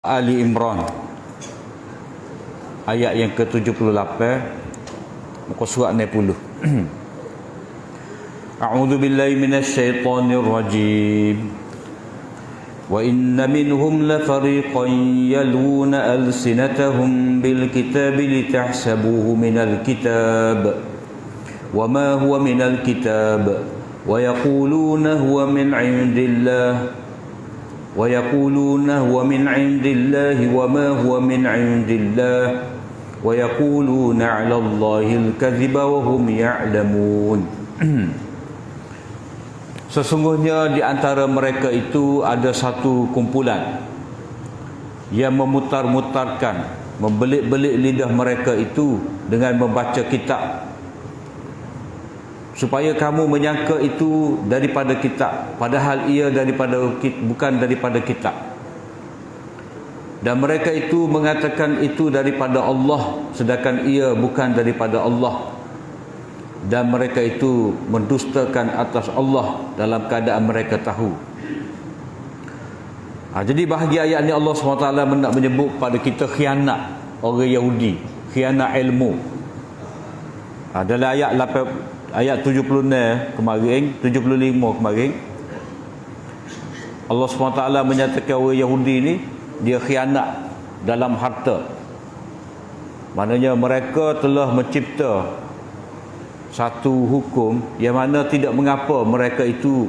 Ali Imran ayat yang ke-78 muka surat 60. A'udzu billahi minasy syaithanir rajim. Wa inna minhum la fariqan yaluna alsinatahum bil kitabi litahsabuhu minal kitab wa ma huwa minal kitab wa yaquluna huwa min 'indillah ويقولون هو من عند الله وما هو من عند الله ويقولون على الله الكذب وهم يعلمون. Sesungguhnya di antara mereka itu ada satu kumpulan yang memutar-mutarkan, membelik-belik lidah mereka itu dengan membaca kitab, supaya kamu menyangka itu daripada kitab, padahal ia bukan daripada kitab. Dan mereka itu mengatakan itu daripada Allah, sedangkan ia bukan daripada Allah. Dan mereka itu mendustakan atas Allah dalam keadaan mereka tahu. Jadi bahagian ayat ini Allah SWT nak menyebut pada kita khianat orang Yahudi, khianat ilmu. Dalam ayat 76 kemarin, 75 kemarin, Allah SWT menyatakan orang Yahudi ni dia khianat dalam harta. Maknanya mereka telah mencipta satu hukum yang mana tidak mengapa mereka itu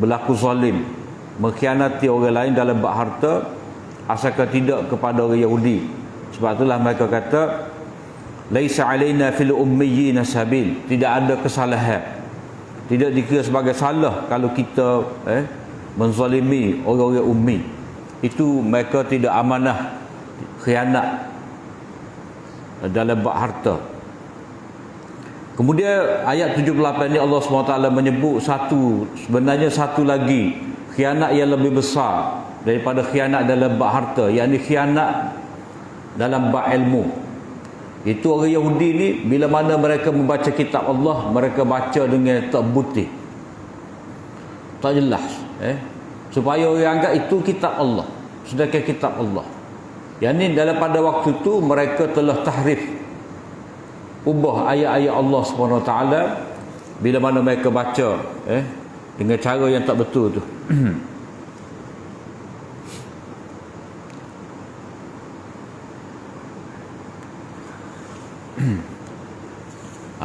berlaku zalim, mengkhianati orang lain dalam bab harta, asalkan tidak kepada orang Yahudi. Sebab itulah mereka kata laisa alaina fil ummiyina sabil, tidak ada kesalahan, tidak dikira sebagai salah kalau kita menzalimi orang-orang ummi. Itu mereka tidak amanah, khianat dalam bab harta. Kemudian ayat 78 ni Allah SWT menyebut sebenarnya satu lagi khianat yang lebih besar daripada khianat dalam bab harta, yakni khianat dalam bab ilmu. Itu orang Yahudi ni bila mana mereka membaca kitab Allah, mereka baca dengan tak putih, tak jelas, supaya orang anggap itu kitab Allah, sedangkan kitab Allah. Yang ni dalam pada waktu tu mereka telah tahrif, ubah ayat-ayat Allah SWT bila mana mereka baca dengan cara yang tak betul tu.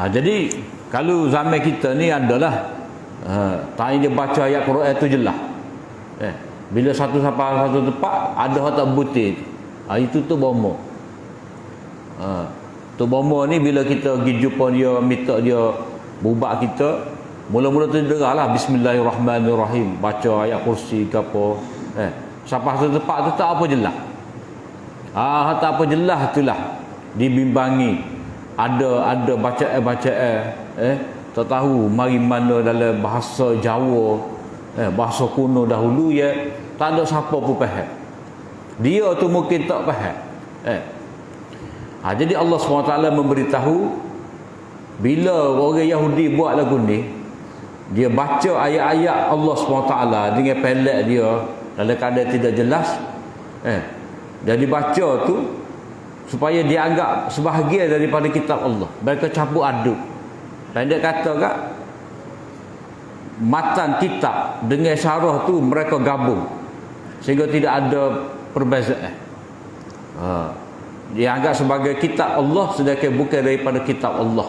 Jadi kalau zaman kita ni adalah tanya dia baca ayat Quran tu jelas. Bila satu tempat ada hak tak putih, itu tu bomo. Tu bomo ni bila kita pergi jumpa dia, minta dia bubak kita, mula-mula tu dengarlah bismillahirrahmanirrahim, baca ayat kursi ke apa. Sampai satu tempat tu tak apa jelas. Tak apa jelas itulah dibimbangi. Ada bacaan tak tahu mari mana dalam bahasa Jawa, bahasa kuno dahulu, ya tak ada siapa pun faham. Dia tu mungkin tak faham. Jadi Allah SWT memberitahu bila orang Yahudi buat lagu ni, dia baca ayat-ayat Allah SWT dengan pelak dia dalam keadaan tidak jelas, dan dibaca tu supaya dianggap sebahagian daripada kitab Allah. Mereka campur aduk. Pendek kata kak, matan kitab dengan syarah tu mereka gabung sehingga tidak ada perbezaan. Dianggap sebagai kitab Allah sedangkan bukan daripada kitab Allah.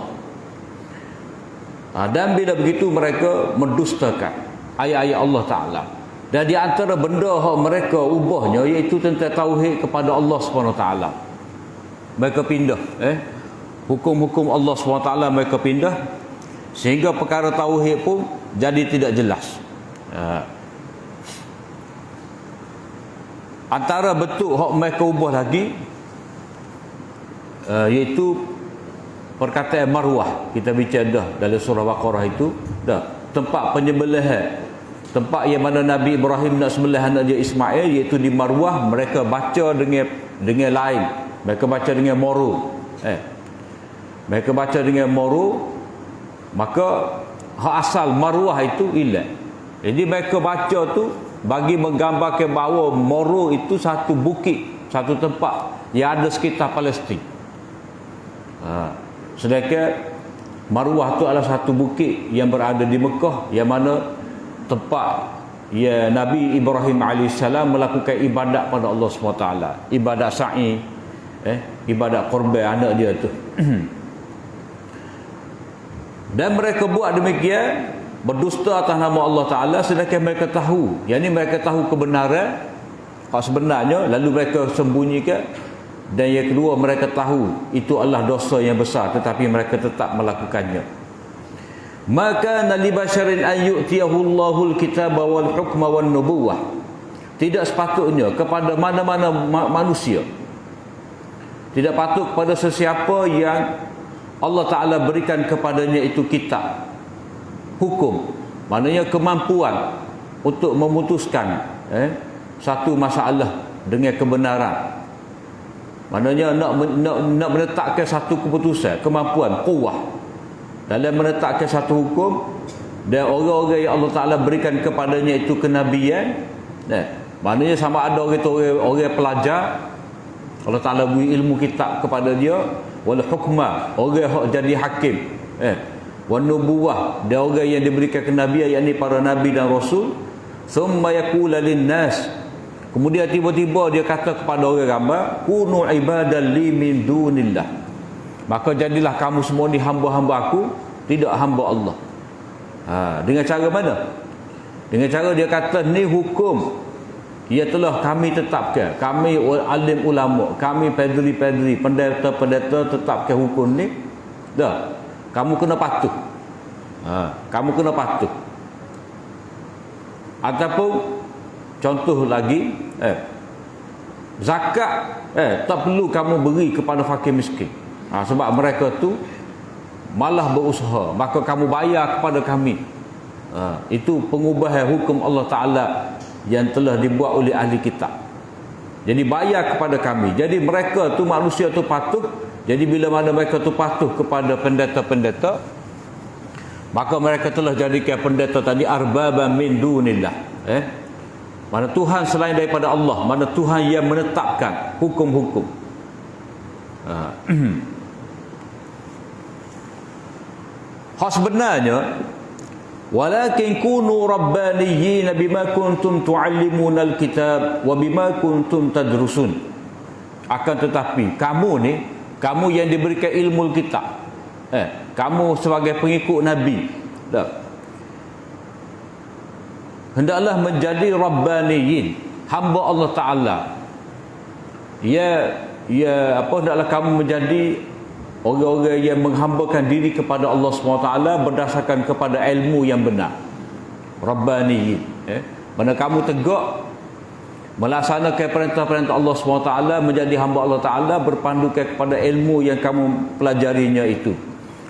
Dan bila begitu mereka mendustakan ayat-ayat Allah Ta'ala. Dan di antara benda yang mereka ubahnya iaitu tentang tauhid kepada Allah SWT. Mereka pindah hukum-hukum Allah SWT mereka pindah, sehingga perkara tauhid pun jadi tidak jelas. Antara bentuk hak mereka ubah lagi iaitu perkataan marwah. Kita bincang dah dalam surah Baqarah itu dah, tempat penyembelihan, tempat yang mana Nabi Ibrahim nak sembelih anak dia Ismail, iaitu di Marwah. Mereka baca dengan lain, mereka baca dengan moro. Mereka baca dengan moro, maka hak asal Marwah itu hilang. Jadi mereka baca tu bagi menggambarkan bahawa Moro itu satu bukit, satu tempat yang ada sekitar Palestin. Sedangkan Marwah itu adalah satu bukit yang berada di Mekah, yang mana tempat ya Nabi Ibrahim AS melakukan ibadat pada Allah SWT, ibadat sa'i, ibadat korban anak dia tu. Dan mereka buat demikian, berdusta atas nama Allah Ta'ala, sedangkan mereka tahu, yang ini mereka tahu kebenaran hak sebenarnya, lalu mereka sembunyikan. Dan yang kedua, mereka tahu itu adalah dosa yang besar, tetapi mereka tetap melakukannya. Maka li basyarin an yu'tiyahu Allahul kitaba wal hukma wan nubuwah. Tidak sepatutnya kepada mana-mana manusia, tidak patut kepada sesiapa yang Allah Ta'ala berikan kepadanya itu kitab, hukum, maknanya kemampuan untuk memutuskan satu masalah dengan kebenaran, maknanya nak menetapkan satu keputusan, kemampuan, kuwah dalam menetapkan satu hukum. Dan orang-orang yang Allah Ta'ala berikan kepadanya itu kenabian, maknanya sama ada orang pelajar, Allah Ta'ala beri ilmu kitab kepada dia, wal hukma, orang yang jadi hakim, wan nubuwah, dan orang yang diberikan kenabian, yakni para nabi dan rasul. Thumma yaqulu linnas, kemudian tiba-tiba dia kata kepada orang ramai, kunu ibadan li min dunillah, maka jadilah kamu semua ni hamba-hamba aku, tidak hamba Allah. Dengan cara mana? Dengan cara dia kata ni hukum ia telah kami tetapkan, kami alim ulama, kami padri-padri, pendeta-pendeta tetapkan hukum ni. Dah, kamu kena patuh. Kamu kena patuh. Ataupun contoh lagi, zakat tak perlu kamu beri kepada fakir miskin. Sebab mereka tu malah berusaha, maka kamu bayar kepada kami. Itu pengubahan hukum Allah Ta'ala yang telah dibuat oleh ahli kitab. Jadi bayar kepada kami. Jadi mereka tu, manusia tu patuh. Jadi bila mana mereka tu patuh kepada pendeta-pendeta, maka mereka telah jadikan pendeta tadi arbaban min dunillah. Mana Tuhan selain daripada Allah, mana Tuhan yang menetapkan hukum-hukum. Hak sebenarnya, walakin kunu rabbaniyyin bima kuntum tuallimuna alkitab wa bima kuntum tadrusun. Akan tetapi kamu ni, kamu yang diberikan ilmu kitab, kamu sebagai pengikut Nabi, hendaklah menjadi rabbaniyyin, hamba Allah Ta'ala. Hendaklah kamu menjadi orang-orang yang menghambakan diri kepada Allah SWT berdasarkan kepada ilmu yang benar. Rabbani, mana kamu tegak melaksanakan perintah-perintah Allah SWT, menjadi hamba Allah Ta'ala berpandukan kepada ilmu yang kamu pelajarinya itu.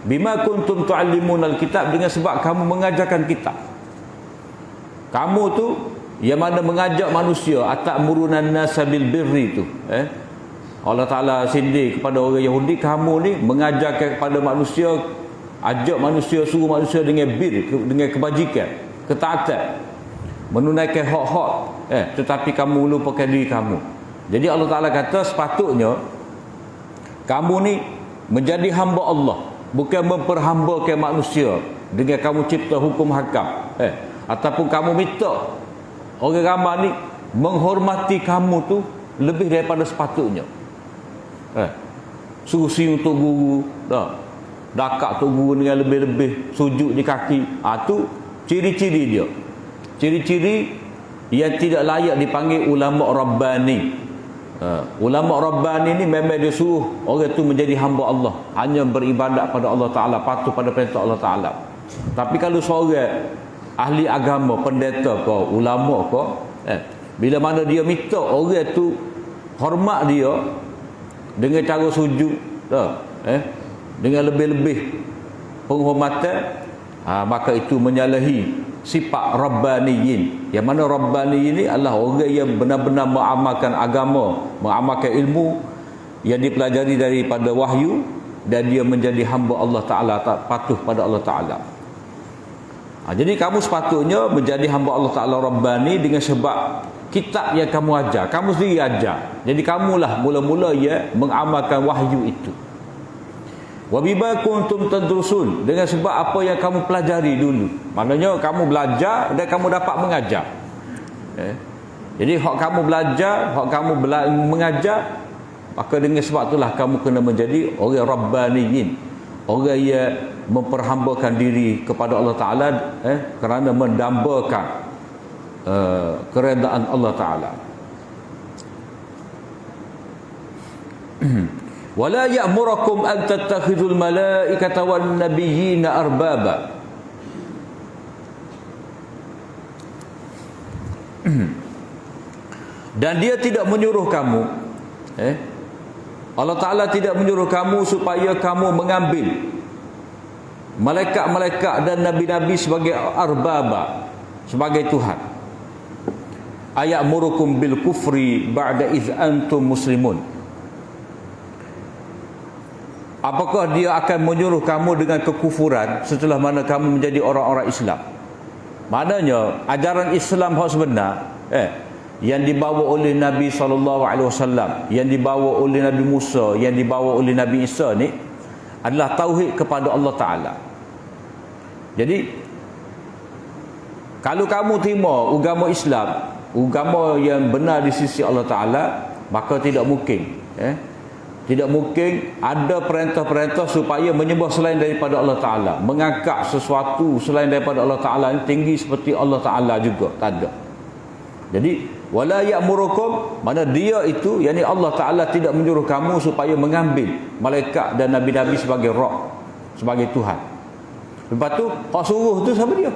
Bima kuntum tu'allimun al-kitab, dengan sebab kamu mengajarkan kitab. Kamu tu yang mana mengajak manusia, atamuruna nasa bil birri tu, Allah Ta'ala sindir kepada orang Yahudi, kamu ni mengajarkan kepada manusia, ajak manusia, suruh manusia dengan bir, dengan kebajikan, ketaatan, menunaikan hak-hak, tetapi kamu lupakan diri kamu. Jadi Allah Ta'ala kata sepatutnya kamu ni menjadi hamba Allah, bukan memperhambakan manusia dengan kamu cipta hukum hakam, ataupun kamu minta orang ramai ni menghormati kamu tu lebih daripada sepatutnya. Susi untuk guru, dakak untuk guru dengan lebih-lebih, sujud di kaki. Tu ciri-ciri dia, ciri-ciri yang tidak layak dipanggil ulama rabbani. Ulama rabbani ni memang dia suruh orang tu menjadi hamba Allah, hanya beribadat pada Allah Ta'ala, patuh pada perintah Allah Ta'ala. Tapi kalau seorang ahli agama, pendeta ke, ulama ke, bila mana dia minta orang tu hormat dia dengan cara sujud, dengan lebih-lebih penghormatan, maka itu menyalahi sifat rabbaniyin. Yang mana rabbaniyin ini adalah orang yang benar-benar mengamalkan agama, mengamalkan ilmu yang dipelajari daripada wahyu, dan dia menjadi hamba Allah Ta'ala, patuh pada Allah Ta'ala. Jadi kamu sepatutnya menjadi hamba Allah Ta'ala Rabbani dengan sebab kitab yang kamu ajar, kamu sendiri ajar. Jadi kamulah mula-mula mengamalkan wahyu itu. Wa bima kuntum tadrusun, dengan sebab apa yang kamu pelajari dulu. Maknanya kamu belajar dan kamu dapat mengajar. Jadi hak kamu belajar, hak kamu mengajar, maka dengan sebab itulah kamu kena menjadi orang rabbaniyin, orang yang memperhambakan diri kepada Allah Ta'ala kerana mendambakan keredaan Allah Ta'ala. Wala ya'murakum an tattakhidul malaikata wan nabiyyina arbaba. Dan dia tidak menyuruh kamu, Allah Ta'ala tidak menyuruh kamu supaya kamu mengambil malaikat-malaikat dan nabi-nabi sebagai arbaba, sebagai Tuhan. Ayat murukum bil kufri ba'da iz antum muslimun. Apakah dia akan menyuruh kamu dengan kekufuran setelah mana kamu menjadi orang-orang Islam? Maknanya ajaran Islam yang sebenar yang dibawa oleh Nabi SAW, yang dibawa oleh Nabi Musa, yang dibawa oleh Nabi Isa ni adalah tauhid kepada Allah Ta'ala. Jadi kalau kamu terima agama Islam, agama yang benar di sisi Allah Ta'ala, maka tidak mungkin tidak mungkin ada perintah-perintah supaya menyembah selain daripada Allah Ta'ala, mengangkat sesuatu selain daripada Allah Ta'ala ini tinggi seperti Allah Ta'ala juga, tak ada. Jadi wala ya'murukum, mana dia itu, yakni Allah Ta'ala tidak menyuruh kamu supaya mengambil malaikat dan nabi-nabi sebagai Rabb, sebagai Tuhan. Lepas tu hak suruh tu siapa dia?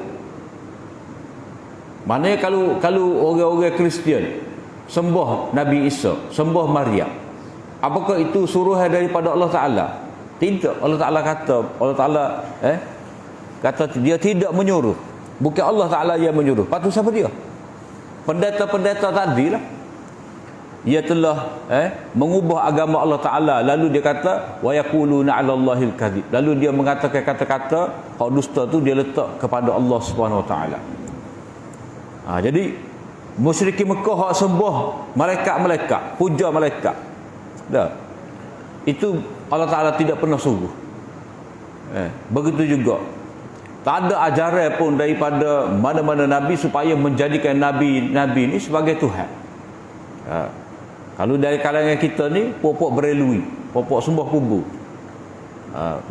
Maknanya kalau orang-orang Kristian sembah Nabi Isa, sembah Maryam, apakah itu suruhan daripada Allah Ta'ala? Tidak. Allah Ta'ala kata dia tidak menyuruh. Bukan Allah Ta'ala yang menyuruh. Lepas tu siapa dia? Pendeta-pendeta tadi lah. Ia telah mengubah agama Allah Ta'ala. Lalu dia kata wa yaquluna 'ala Allahil kadhib. Lalu dia mengatakan kata-kata hak dusta tu dia letak kepada Allah Subhanahu Wa Ta'ala. Jadi musyrikin Mekah hak sembah malaikat-malaikat, puja malaikat. Dah. Itu Allah Ta'ala tidak pernah suruh. Begitu juga tak ada ajaran pun daripada mana-mana Nabi supaya menjadikan Nabi ini sebagai Tuhan. Kalau dari kalangan kita ni pokok berelui, pokok sembah kubur,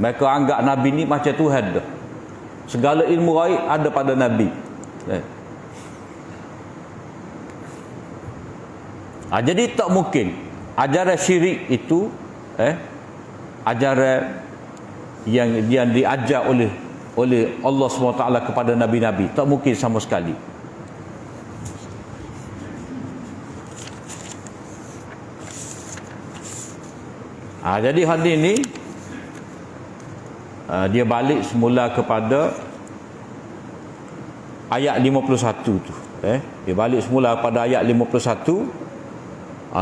mereka anggap Nabi ni macam Tuhan dah. Segala ilmu gaib ada pada Nabi. Jadi tak mungkin ajaran syirik itu ajaran yang diajar oleh Allah SWT kepada Nabi-Nabi. Tak mungkin sama sekali. Jadi hadis ni dia balik semula kepada ayat 51 tu. Dia balik semula pada ayat 51,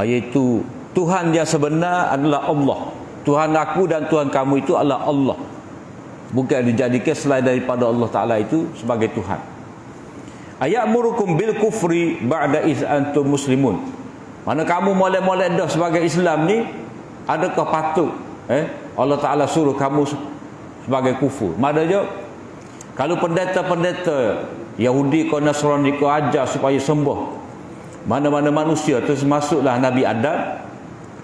iaitu Tuhan yang sebenar adalah Allah. Tuhan aku dan Tuhan kamu itu adalah Allah. Bukan dijadikan selain daripada Allah Ta'ala itu sebagai Tuhan. Ayat murukum bil kufri ba'da iz antum muslimun. Mana kamu molek-molek dah sebagai Islam ni, adakah patut Allah Ta'ala suruh kamu sebagai kufur? Maknanya kalau pendeta-pendeta Yahudi kau Nasrani kau ajar supaya sembah mana-mana manusia, termasuklah Nabi Adam,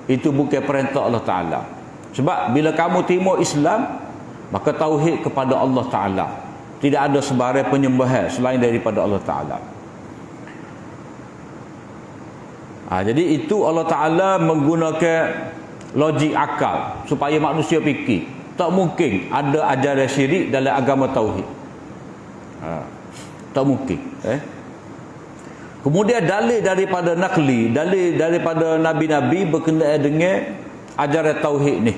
itu bukan perintah Allah Ta'ala. Sebab bila kamu terima Islam, maka tauhid kepada Allah Ta'ala. Tidak ada sebarang penyembahan selain daripada Allah Ta'ala. Jadi itu Allah Ta'ala menggunakan logik akal supaya manusia fikir. Tak mungkin ada ajaran syirik dalam agama tauhid. Tak mungkin. Kemudian dalil daripada nakli, dalil daripada Nabi-Nabi berkenaan dengan ajaran tauhid ni.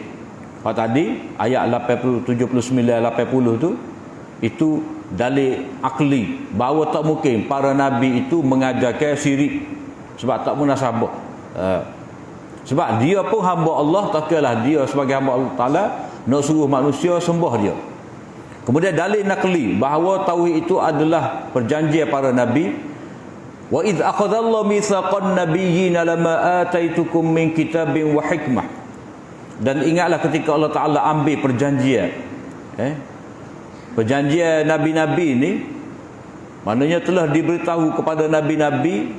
Tadi ayat 80, 79, 80 tu, itu dalil akli bahawa tak mungkin para Nabi itu mengajarkan syirik, sebab tak munasabah. Sebab dia pun hamba Allah, tak kira dia sebagai hamba Allah Ta'ala nak suruh manusia sembah dia. Kemudian dalil naqli bahawa tauhid itu adalah perjanjian para nabi. Wa idz akhadallahu mitsaqan nabiyyin lama ataitukum min kitabin wa hikmah. Dan ingatlah ketika Allah Taala ambil perjanjian perjanjian nabi-nabi ini, maknanya telah diberitahu kepada nabi-nabi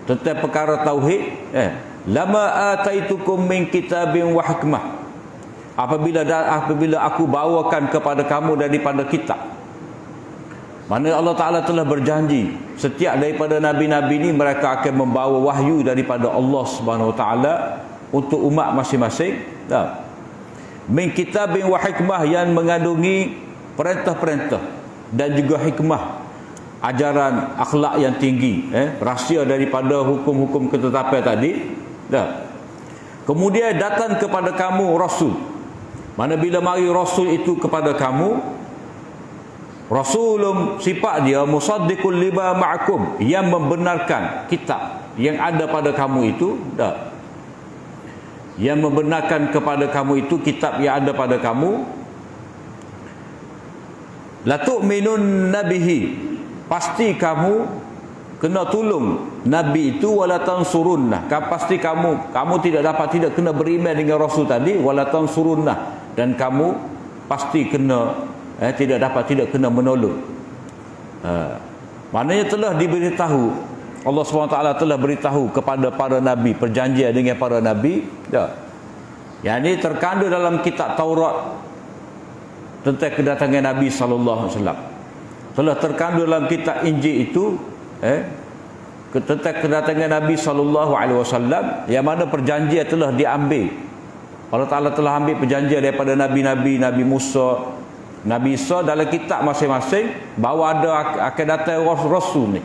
tentang perkara tauhid. Lama ataitukum min kitabin wa hikmah. Apabila aku bawakan kepada kamu daripada kitab. Mana Allah Ta'ala telah berjanji setiap daripada nabi-nabi ini mereka akan membawa wahyu daripada Allah Subhanahu Wa Ta'ala untuk umat masing-masing. Min kitabin wa hikmah, yang mengandungi perintah-perintah dan juga hikmah, ajaran akhlak yang tinggi, rahsia daripada hukum-hukum ketetapan tadi. Kemudian datang kepada kamu rasul. Mana bila mari rasul itu kepada kamu, rasulun sifat dia musaddiqul lima ma'akum, yang membenarkan kitab yang ada pada kamu itu. Yang membenarkan kepada kamu itu kitab yang ada pada kamu. La tu'minun nabihi, pasti kamu kena tolong nabi itu. Wala tansurunnah, pasti kamu tidak kena beriman dengan rasul tadi. Wala tansurunnah, dan kamu pasti kena tidak kena menolong. Maknanya telah diberitahu, Allah SWT telah beritahu kepada para nabi, perjanjian dengan para nabi. Yang ini terkandung dalam kitab Taurat tentang kedatangan Nabi SAW. Telah terkandung dalam kitab Injil itu tentang kedatangan Nabi SAW, yang mana perjanjian telah diambil. Allah Ta'ala telah ambil perjanjian daripada nabi-nabi, Nabi Musa, Nabi Isa, dalam kitab masing-masing bahawa akan datang rasul ni.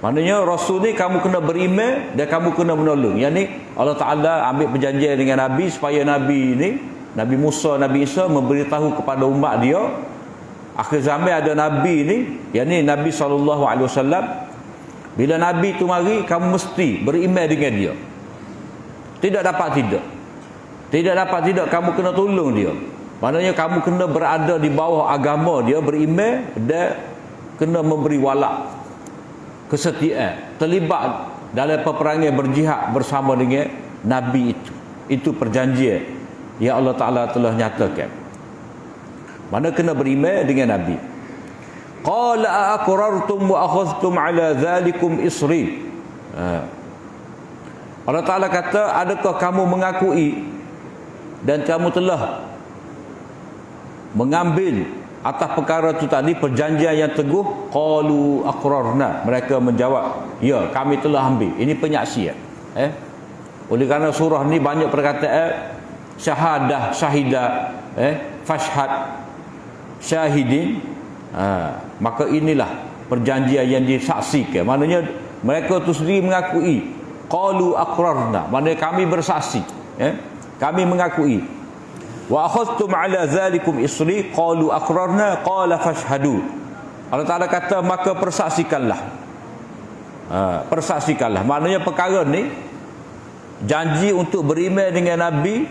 Maknanya rasul ni kamu kena beriman dan kamu kena menolong. Yang ni Allah Ta'ala ambil perjanjian dengan Nabi supaya Nabi ni, Nabi Musa, Nabi Isa memberitahu kepada umat dia. Akhir zaman ada Nabi ni, yang ni Nabi SAW. Bila Nabi tu mari, kamu mesti beriman dengan dia. Tidak dapat tidak kamu kena tolong dia. Maknanya kamu kena berada di bawah agama dia, beriman, dan kena memberi walak, kesetiaan, terlibat dalam peperangan, berjihad bersama dengan Nabi itu. Itu perjanjian yang Allah Ta'ala telah nyatakan. Mana kena beriman dengan Nabi. Qala aqrartum wa akhadhtum ala dhalikum isri. Allah Ta'ala kata, adakah kamu mengakui dan kamu telah mengambil atas perkara itu tadi, perjanjian yang teguh? Qalu aqrarna, mereka menjawab, ya, kami telah ambil. Ini penyaksian. Oleh kerana surah ni banyak perkataan syahadah, syahidah, fashhad, syahidin. Maka inilah perjanjian yang disaksikan. Maknanya mereka tu sendiri mengakui. Qalu aqrarna, maknanya kami bersaksi, kami mengakui. Wa akhadhtum ala zalikum isri, qalu aqrarna, qala fashhadu. Allah Ta'ala kata, maka persaksikanlah. Persaksikanlah, maknanya perkara ni janji untuk beriman dengan Nabi,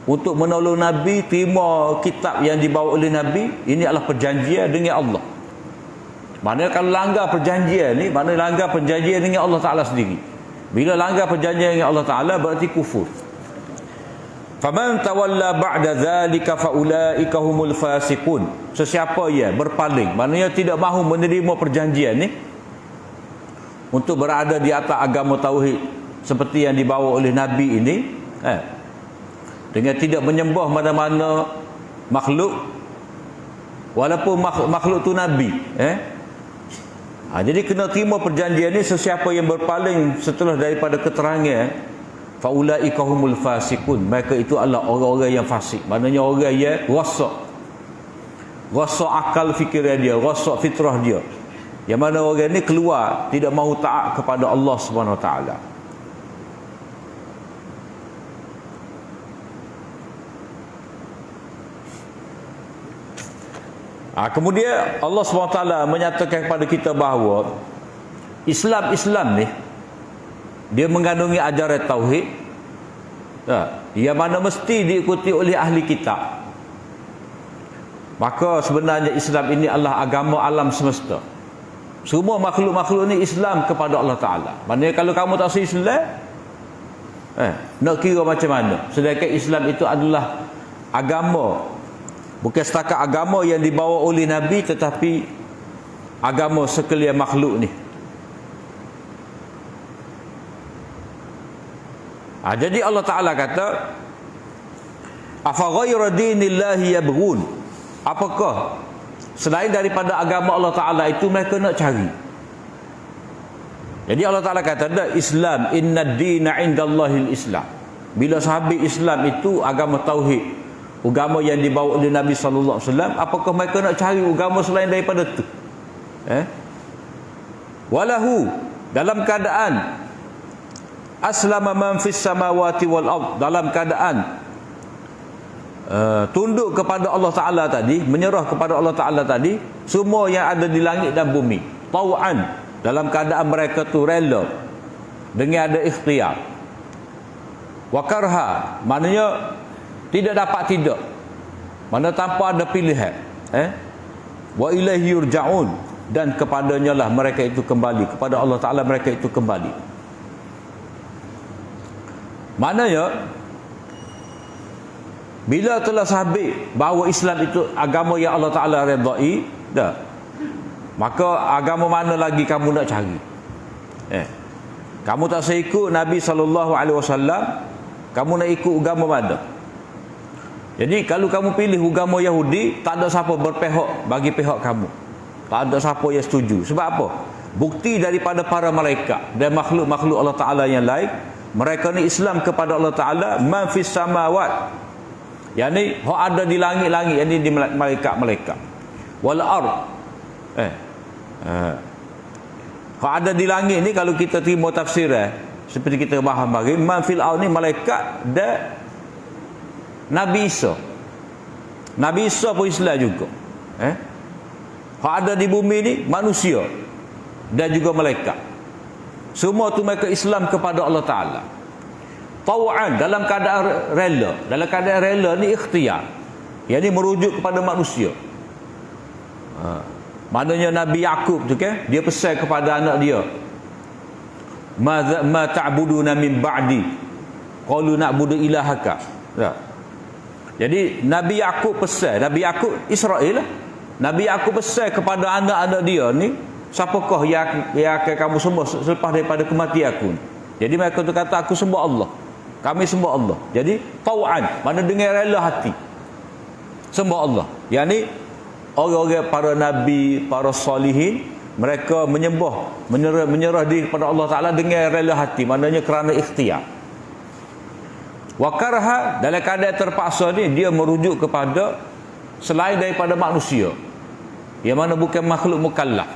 untuk menolong Nabi, terima kitab yang dibawa oleh Nabi. Ini adalah perjanjian dengan Allah. Maknanya kalau langgar perjanjian ni, maknanya langgar perjanjian dengan Allah Ta'ala sendiri. Bila langgar perjanjian dengan Allah Ta'ala, berarti kufur. Faman tawalla ba'da dhalika faulaika humul fasiqun. Sesiapa yang berpaling, maknanya tidak mahu menerima perjanjian ni untuk berada di atas agama tauhid seperti yang dibawa oleh Nabi ini, dengan tidak menyembah mana-mana makhluk, walaupun makhluk tu Nabi. Jadi kena terima perjanjian ni. Sesiapa yang berpaling setelah daripada keterangan, faulaika humul fasiqun, mereka itu adalah orang-orang yang fasik. Maknanya orang yang rosak akal fikiran dia, rosak fitrah dia, yang mana orang ni keluar tidak mahu taat kepada Allah Subhanahu Wa Taala. Kemudian Allah SWT menyatakan kepada kita bahawa Islam ni dia mengandungi ajaran tauhid, yang mana mesti diikuti oleh ahli kitab. maka sebenarnya Islam ini adalah agama alam semesta. Semua makhluk-makhluk ni Islam kepada Allah Ta'ala. Maknanya kalau kamu tak se-Islam, nak kira macam mana? Sedangkan Islam itu adalah agama, bukan setakat agama yang dibawa oleh Nabi, tetapi agama sekalian makhluk ni. Jadi Allah Ta'ala kata, afa ghayra dinillahi yabghun, apakah selain daripada agama Allah Ta'ala itu mereka nak cari. Jadi Allah Ta'ala kata, Islam, inna dina indallahil Islam. Bila sahabat Islam itu agama tauhid, agama yang dibawa oleh Nabi SAW, apakah mereka nak cari agama selain daripada itu? Walahu, dalam keadaan aslama man fis samawati wal ard, dalam keadaan tunduk kepada Allah Ta'ala tadi, menyerah kepada Allah Ta'ala tadi, semua yang ada di langit dan bumi, tau'an, dalam keadaan mereka tu rela, dengan ada ikhtiar. Wa karha, maknanya tidak dapat tidak, mana tanpa ada pilihan. Wa ilaihi yurja'un, dan kepadanya lah mereka itu kembali, kepada Allah Ta'ala mereka itu kembali. Maknanya bila telah sabit bahawa Islam itu agama yang Allah Ta'ala redai, dah, maka agama mana lagi kamu nak cari? Kamu tak seikut Nabi SAW, kamu nak ikut agama mana? Jadi kalau kamu pilih agama Yahudi, tak ada siapa berpihak bagi pihak kamu, tak ada siapa yang setuju. Sebab apa? Bukti daripada para malaikat dan makhluk-makhluk Allah Ta'ala yang lain, mereka ni Islam kepada Allah Ta'ala, man fis samawat, yang ni hak ada di langit-langit, yang ni di malaikat-malaikat, wal ard, hak ada di langit ni kalau kita terima tafsir seperti kita faham bagi man fil ard ni malaikat dan Nabi Isa. Nabi Isa pun Islam juga. Hak ada di bumi ni manusia dan juga malaikat. Semua tu mereka Islam kepada Allah Ta'ala. Tau'an, dalam keadaan rela. Dalam keadaan rela ni ikhtiar, yang ni merujuk kepada manusia. Maknanya Nabi Yaqub tu kan, dia pesan kepada anak dia, ma ta'buduna min ba'di, qalu na'budu ilahaka. Jadi Nabi Yaqub pesan, Nabi Yaqub Israel lah, Nabi Yaqub pesan kepada anak-anak dia ni, siapakah yang akan kamu sembah selepas daripada kematian aku? Jadi mereka tu kata, aku sembah Allah, kami sembah Allah. Jadi tau'an, mana dengan rela hati sembah Allah. Yang ni orang-orang para nabi, para salihin, mereka menyerah diri kepada Allah Ta'ala dengan rela hati, maknanya kerana ikhtiar. Wa karha, dalam keadaan terpaksa ni, dia merujuk kepada selain daripada manusia, yang mana bukan makhluk mukallaf.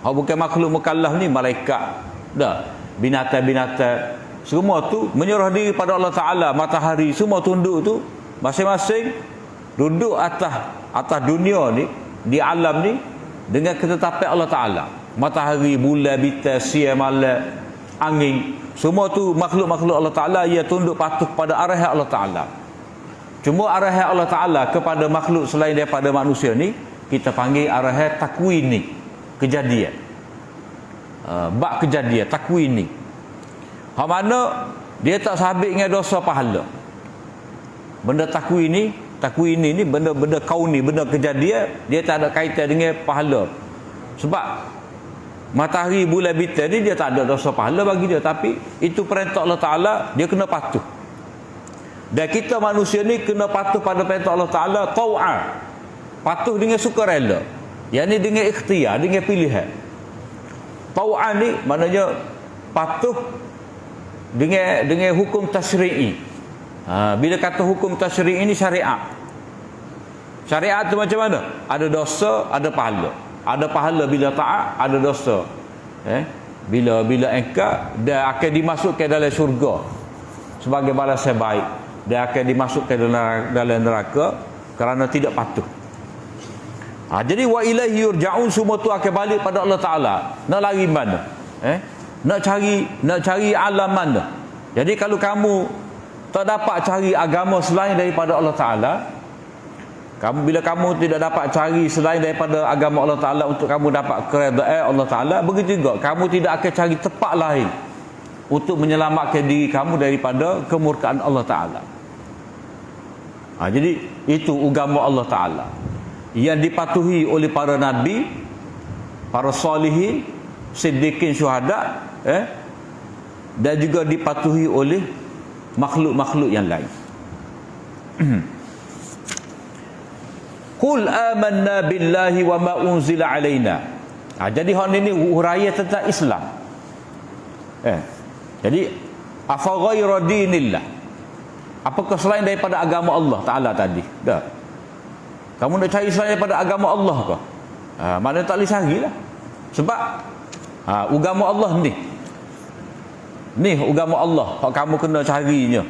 Bukan makhluk mukallaf ni malaikat, dah, binatang-binatang, semua tu menyerah diri pada Allah Ta'ala. Matahari semua tunduk tu, masing-masing duduk atas dunia ni, di alam ni, dengan ketetapan Allah Ta'ala. Matahari, bulan, bintang, siang, malam, angin, semua tu makhluk-makhluk Allah Ta'ala, ia tunduk patuh pada arahan Allah Ta'ala. Cuma arahan Allah Ta'ala kepada makhluk selain daripada manusia ni, kita panggil arahan takwini, kejadian. Bab kejadian, takwini. Hak mana dia tak sabit dengan dosa pahala. Benda takwini ni benda-benda kauni, benda kejadian, dia tak ada kaitan dengan pahala. Sebab matahari, bulan, bintang ni dia tak ada dosa pahala bagi dia, tapi itu perintah Allah Ta'ala, dia kena patuh. Dan kita manusia ni kena patuh pada perintah Allah Ta'ala tau'an, patuh dengan sukarela, yang ni dengan ikhtiar, dengan pilihan. Tau'an ni maknanya patuh dengan hukum tasyri'i. Bila kata hukum tasyri'i ni syariat. Syariat tu macam mana? Ada dosa, ada pahala. Ada pahala bila taat, ada dosa. Bila engkar, dia akan dimasukkan dalam syurga sebagai balasan baik, dia akan dimasukkan dalam neraka kerana tidak patuh. Jadi wa ilaihi yurja'un, semua tu akan balik pada Allah Ta'ala. Nak lari mana? Nak cari alam mana? Jadi kalau kamu tak dapat cari agama selain daripada Allah Ta'ala, Bila kamu tidak dapat cari selain daripada agama Allah Ta'ala untuk kamu dapat keredaan Allah Ta'ala, begitu juga kamu tidak akan cari tempat lain untuk menyelamatkan diri kamu daripada kemurkaan Allah Ta'ala. Jadi itu agama Allah Ta'ala yang dipatuhi oleh para nabi, para salihin, siddiqin, syuhada, dan juga dipatuhi oleh makhluk-makhluk yang lain. Qul amanna billahi wa ma unzila alaina. Jadi hak ni huraya tentang Islam. Jadi afa ghayra dinillah. Apakah selain daripada agama Allah Ta'ala tadi? Dah. Kamu nak cari selain daripada agama Allah ke? Maknanya tak boleh carilah. Sebab agama Allah ni. Ni agama Allah hak kamu kena carinya.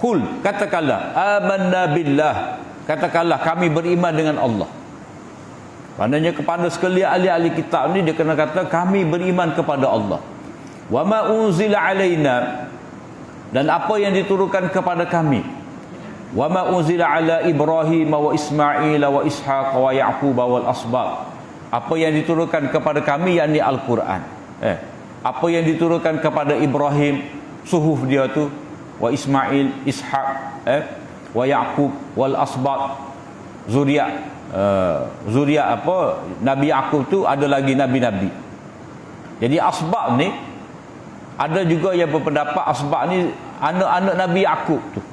Qul, katakanlah amanna billah. Katakanlah kami beriman dengan Allah. Maknanya kepada sekalian ahli-ahli kitab ni dia kena kata kami beriman kepada Allah. Wa ma unzila alaina, dan apa yang diturunkan kepada kami. Wa ma unzila ala Ibrahim wa Ismail wa Ishaq wa Yaqub wal asbab. Apa yang diturunkan kepada kami yakni Al-Quran. Apa yang diturunkan kepada Ibrahim, suhuf dia tu, wa Ismail, Ishaq, wa Yaqub wal asbat, zuriat apa Nabi Yaqub tu ada lagi nabi-nabi. Jadi asbab ni ada juga yang berpendapat asbab ni anak-anak Nabi Yaqub tu,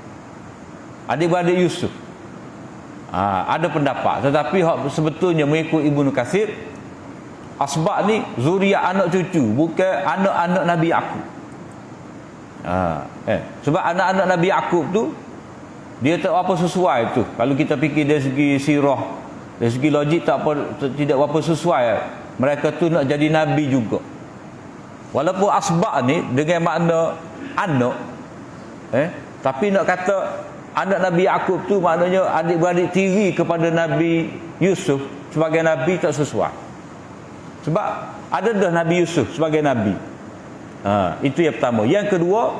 adik-beradik Yusuf. Ada pendapat, tetapi sebetulnya mengikut Ibnu Katsir, asbab ni zuriat anak cucu, bukan anak-anak Nabi Yaqub. Sebab anak-anak Nabi Yaqub tu dia tak apa sesuai tu. Kalau kita fikir dari segi sirah, dari segi logik tidak apa sesuai. Mereka tu nak jadi nabi juga. Walaupun asbab ni dengan makna anak, tapi nak kata anak Nabi Yaqub tu maknanya adik-beradik tiri kepada Nabi Yusuf sebagai nabi tak sesuai. Sebab ada dah Nabi Yusuf sebagai nabi. Itu yang pertama. Yang kedua,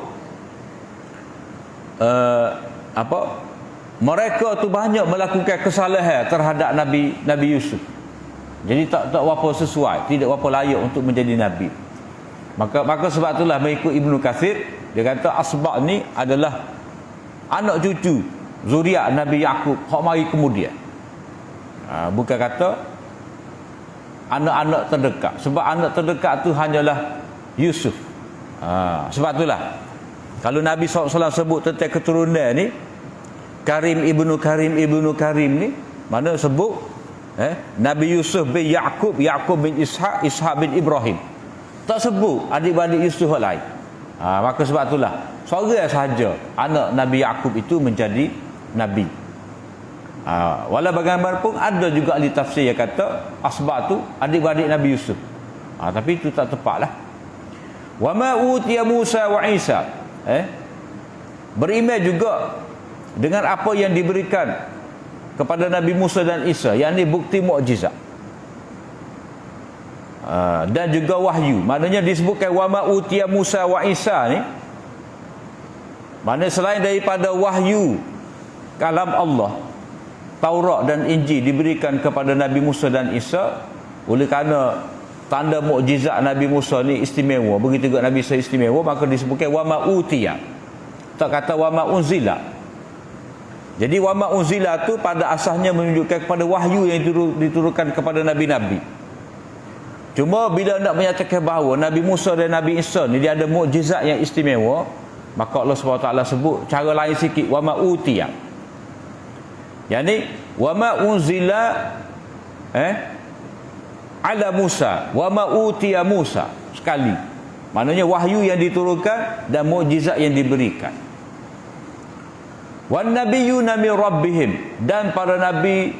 mereka tu banyak melakukan kesalahan terhadap Nabi Yusuf. Jadi tak apa sesuai, tidak apa layak untuk menjadi nabi. Maka sebab itulah mengikut Ibnu Katsir, dia kata asbab ni adalah anak cucu zuriat Nabi Yaqub hak mari kemudian. Bukan kata anak-anak terdekat, sebab anak terdekat tu hanyalah Yusuf. Sebab itulah kalau Nabi SAW sebut tentang keturunan ni, Karim ibnu Karim ni, mana sebut Nabi Yusuf bin Yaqub, Yaqub bin Ishaq, Ishaq bin Ibrahim. Tak sebut adik-beradik Yusuf lain. Maka sebab itulah seorang sahaja anak Nabi Yaqub itu menjadi nabi. Walau bagaimanapun ada juga ahli tafsir yang kata asbab tu adik-beradik Nabi Yusuf. Tapi itu tak tepatlah. Wa ma utiya Musa wa Isa. Beriman juga dengan apa yang diberikan kepada Nabi Musa dan Isa, yakni bukti mukjizat, dan juga wahyu. Maknanya disebutkan wa ma utiya Musa wa Isa ni, maknanya selain daripada wahyu kalam Allah, Taurat dan Injil diberikan kepada Nabi Musa dan Isa, oleh kerana tanda mukjizat Nabi Musa ni istimewa, begitu juga Nabi Isa istimewa, maka disebutkan wa ma utiya, tak kata wa ma unzila. Jadi wa ma unzila tu pada asalnya menunjukkan kepada wahyu yang diturunkan kepada nabi-nabi. Cuma bila nak menyatakan bahawa Nabi Musa dan Nabi Isa ni dia ada mukjizat yang istimewa, maka Allah SWT sebut cara lain sikit, wa ma utiya, yakni wa ma unzila ala Musa wa ma utiya Musa, sekali. Maknanya wahyu yang diturunkan dan mukjizat yang diberikan. Wan nabiyyuna min rabbihim, dan para nabi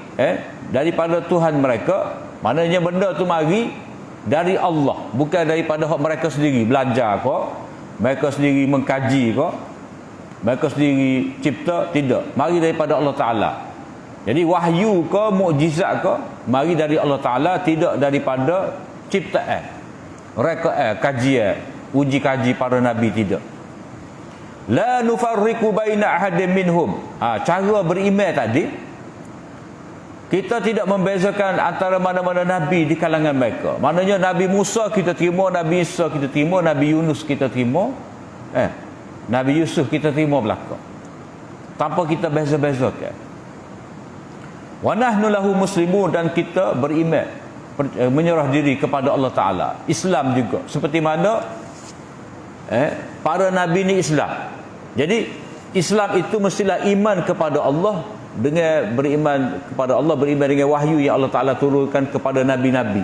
daripada Tuhan mereka. Maknanya benda tu mari dari Allah, bukan daripada hak mereka sendiri belajar kok, mereka sendiri mengkaji kok, mereka sendiri cipta, tidak. Mari daripada Allah Ta'ala. Jadi wahyu ke mukjizat ke mari dari Allah Ta'ala, tidak daripada ciptaan, rekaan, kajian, uji kaji para nabi, tidak. La nufarriqu baina ahadin minhum. Cara beriman tadi Kita tidak membezakan antara mana-mana Nabi di kalangan mereka. Maknanya Nabi Musa kita terima, Nabi Isa kita terima, Nabi Yunus kita terima, Nabi Yusuf kita terima belaka. Tanpa kita beza-bezakan. Wa nahnu lahu muslimun, dan kita beriman, menyerah diri kepada Allah Ta'ala. Islam juga. Seperti mana para Nabi ni Islam. Jadi Islam itu mestilah iman kepada Allah, dengan beriman kepada Allah, beriman dengan wahyu yang Allah Ta'ala turunkan kepada Nabi-Nabi.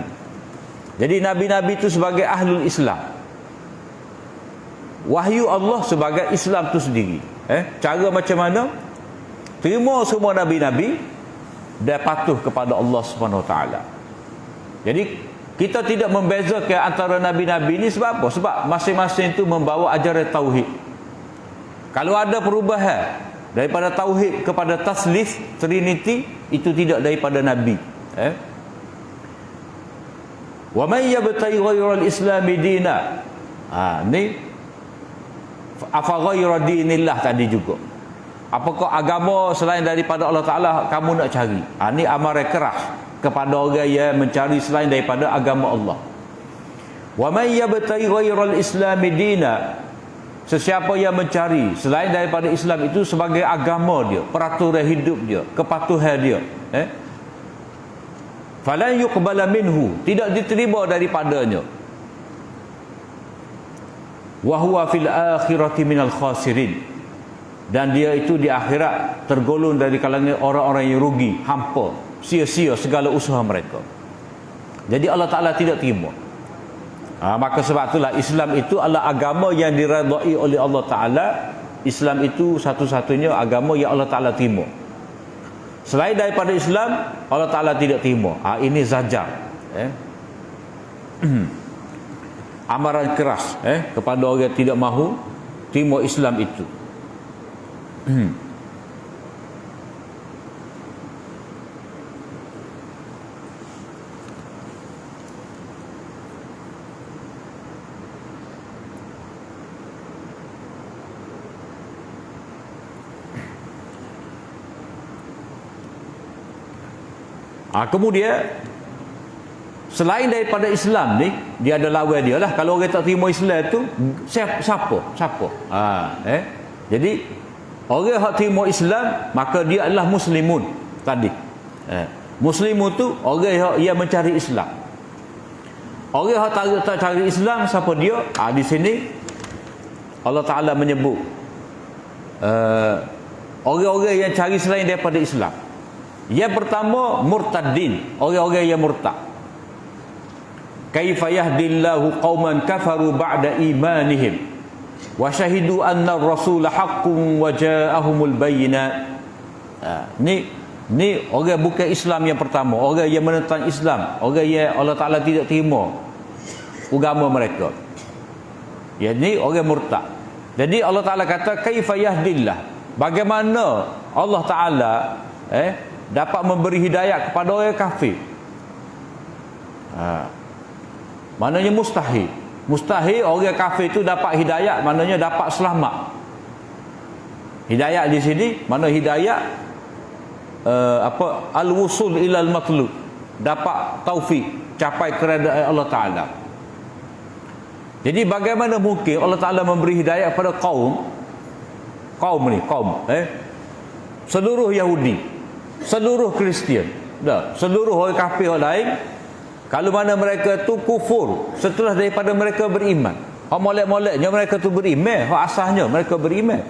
Jadi Nabi-Nabi itu sebagai ahlul Islam. Wahyu Allah sebagai Islam itu sendiri. Cara macam mana? Terima semua Nabi-Nabi dan patuh kepada Allah Subhanahu Wa Ta'ala. Jadi kita tidak membezakan antara Nabi-Nabi ini sebab apa? Sebab masing-masing itu membawa ajaran tauhid. Kalau ada perubahan daripada tauhid kepada taslis, trinity, itu tidak daripada Nabi. Wa may yabtaghi ghayra al-islam dina. Ni afa ghayra dinillah tadi juga. Apakah agama selain daripada Allah Ta'ala kamu nak cari? Ni amaran keras kepada orang yang mencari selain daripada agama Allah. Wa may yabtaghi ghayra al-islam dina. Sesiapa yang mencari selain daripada Islam itu sebagai agama dia, peraturan hidup dia, kepatuhan dia, falan yuqbala minhu, tidak diterima daripadanya. Wa huwa fil akhirati minal khasirin, dan dia itu di akhirat tergolong dari kalangan orang-orang yang rugi, hampa, sia-sia segala usaha mereka. Jadi Allah Ta'ala tidak terima. Maka sebab itulah Islam itu adalah agama yang diredai oleh Allah Ta'ala. Islam itu satu-satunya agama yang Allah Ta'ala terima. Selain daripada Islam, Allah Ta'ala tidak terima. Ini zajar, amaran keras kepada orang yang tidak mahu terima Islam itu. Kemudian selain daripada Islam ni, dia ada lawan dia lah. Kalau orang tak terima Islam tu, siapa? Jadi orang yang terima Islam, maka dia adalah muslimun tadi. Muslimun tu orang yang mencari Islam. Orang yang tak cari Islam, siapa dia? Di sini Allah Ta'ala menyebut orang-orang yang cari selain daripada Islam. Yang pertama, murtadin, orang-orang yang murtad. Kaifa yahdillahu qauman kafaru ba'da imanihim wa syahidu anna ar-rasula haqqun wa ja'ahumul bayyinat. Ni orang bukan Islam yang pertama, orang yang menentang Islam, orang yang Allah Ta'ala tidak terima agama mereka. Ini orang murtad. Jadi Allah Ta'ala kata kaifa yahdillah, bagaimana Allah Ta'ala dapat memberi hidayah kepada orang kafir. Maknanya mustahil. Mustahil orang kafir itu dapat hidayah, maknanya dapat selamat. Hidayah di sini mana hidayah al-wusul ilal matlub, dapat taufik, capai keredaan Allah Ta'ala. Jadi bagaimana mungkin Allah Ta'ala memberi hidayah kepada kaum seluruh Yahudi, seluruh Kristian, seluruh orang kafir lain, kalau mana mereka tu kufur setelah daripada mereka beriman. Hak molek-moleknya mereka tu beriman, hak asasnya mereka beriman,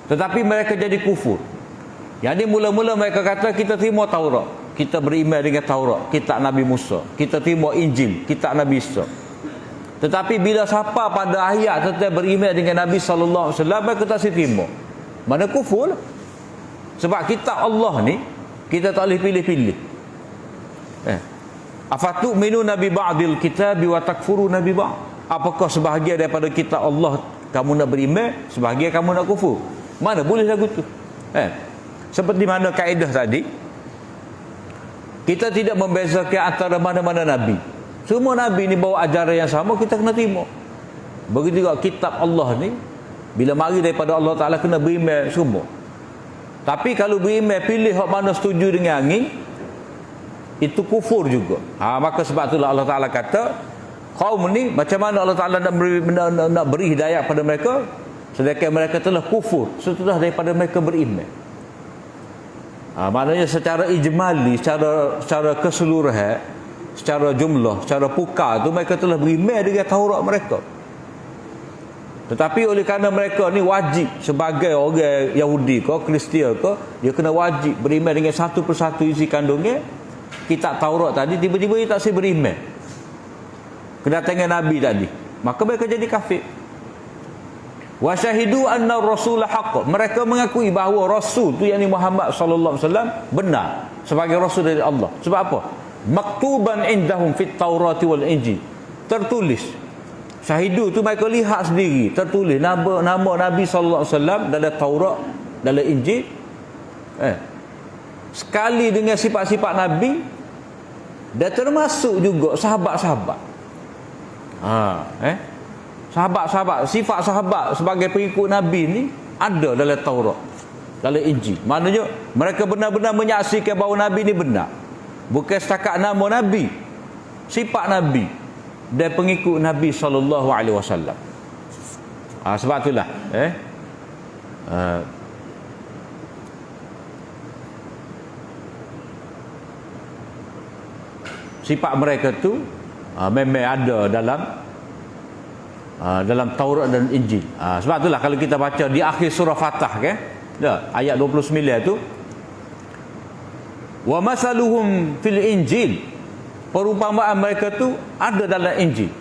tetapi mereka jadi kufur. Yang ni mula-mula mereka kata kita terima Taurat, kita beriman dengan Taurat, kitab Nabi Musa, kita terima Injil, kitab Nabi Isa. Tetapi bila siapa pada ayat tetap beriman dengan Nabi sallallahu alaihi wasallam, mereka tak terima. Mana kufur lah. Sebab kitab Allah ni kita tak boleh pilih-pilih. Afatu'minu nabi ba'dil kitabi wa takfuruna bi ba'd. Apakah sebahagian daripada kitab Allah kamu nak beriman, sebahagian kamu nak kufur? Mana boleh lagu tu? Seperti mana kaedah tadi, kita tidak membezakan antara mana-mana nabi. Semua nabi ni bawa ajaran yang sama, kita kena terima. Begitu juga kitab Allah ni, bila mari daripada Allah Ta'ala kena beriman semua. Tapi kalau beriman pilih hak mana setuju dengan angin, itu kufur juga. Maka sebab itulah Allah Ta'ala kata, kaum ni macam mana Allah Ta'ala nak beri hidayah pada mereka, sedangkan mereka telah kufur setelah daripada mereka beriman. Maknanya secara ijmali, secara keseluruhan, secara jumlah, secara pukar tu mereka telah beriman dengan Taurat mereka. Tetapi oleh kerana mereka ni wajib sebagai orang Yahudi ke Kristian ke, dia kena wajib beriman dengan satu persatu isi kandungnya kitab Taurat tadi, tiba-tiba dia tak boleh beriman kedatangan Nabi tadi, maka mereka jadi kafir. Wa syahidu anna rasul haqq, mereka mengakui bahawa rasul tu yakni Muhammad sallallahu alaihi wasallam benar sebagai rasul dari Allah. Sebab apa? Maktuban indahum fit Taurati wal Injil, tertulis. Syahidu tu mereka lihat sendiri, tertulis nama Nabi sallallahu alaihi wasallam dalam Taurat, dalam Injil. Sekali dengan sifat-sifat Nabi, dan termasuk juga sahabat-sahabat. Sahabat-sahabat, sifat sahabat sebagai pengikut Nabi ni ada dalam Taurat, dalam Injil. Maknanya mereka benar-benar menyaksikan bahawa Nabi ni benar. Bukan setakat nama Nabi, sifat Nabi dan pengikut Nabi sallallahu alaihi wasallam. Sebab itulah sifat mereka tu memang ada dalam Taurat dan Injil. Sebab itulah kalau kita baca di akhir surah Fatah kan, ayat 29 tu, wa masaluhum fil Injil, perumpamaan mereka tu ada dalam Injil.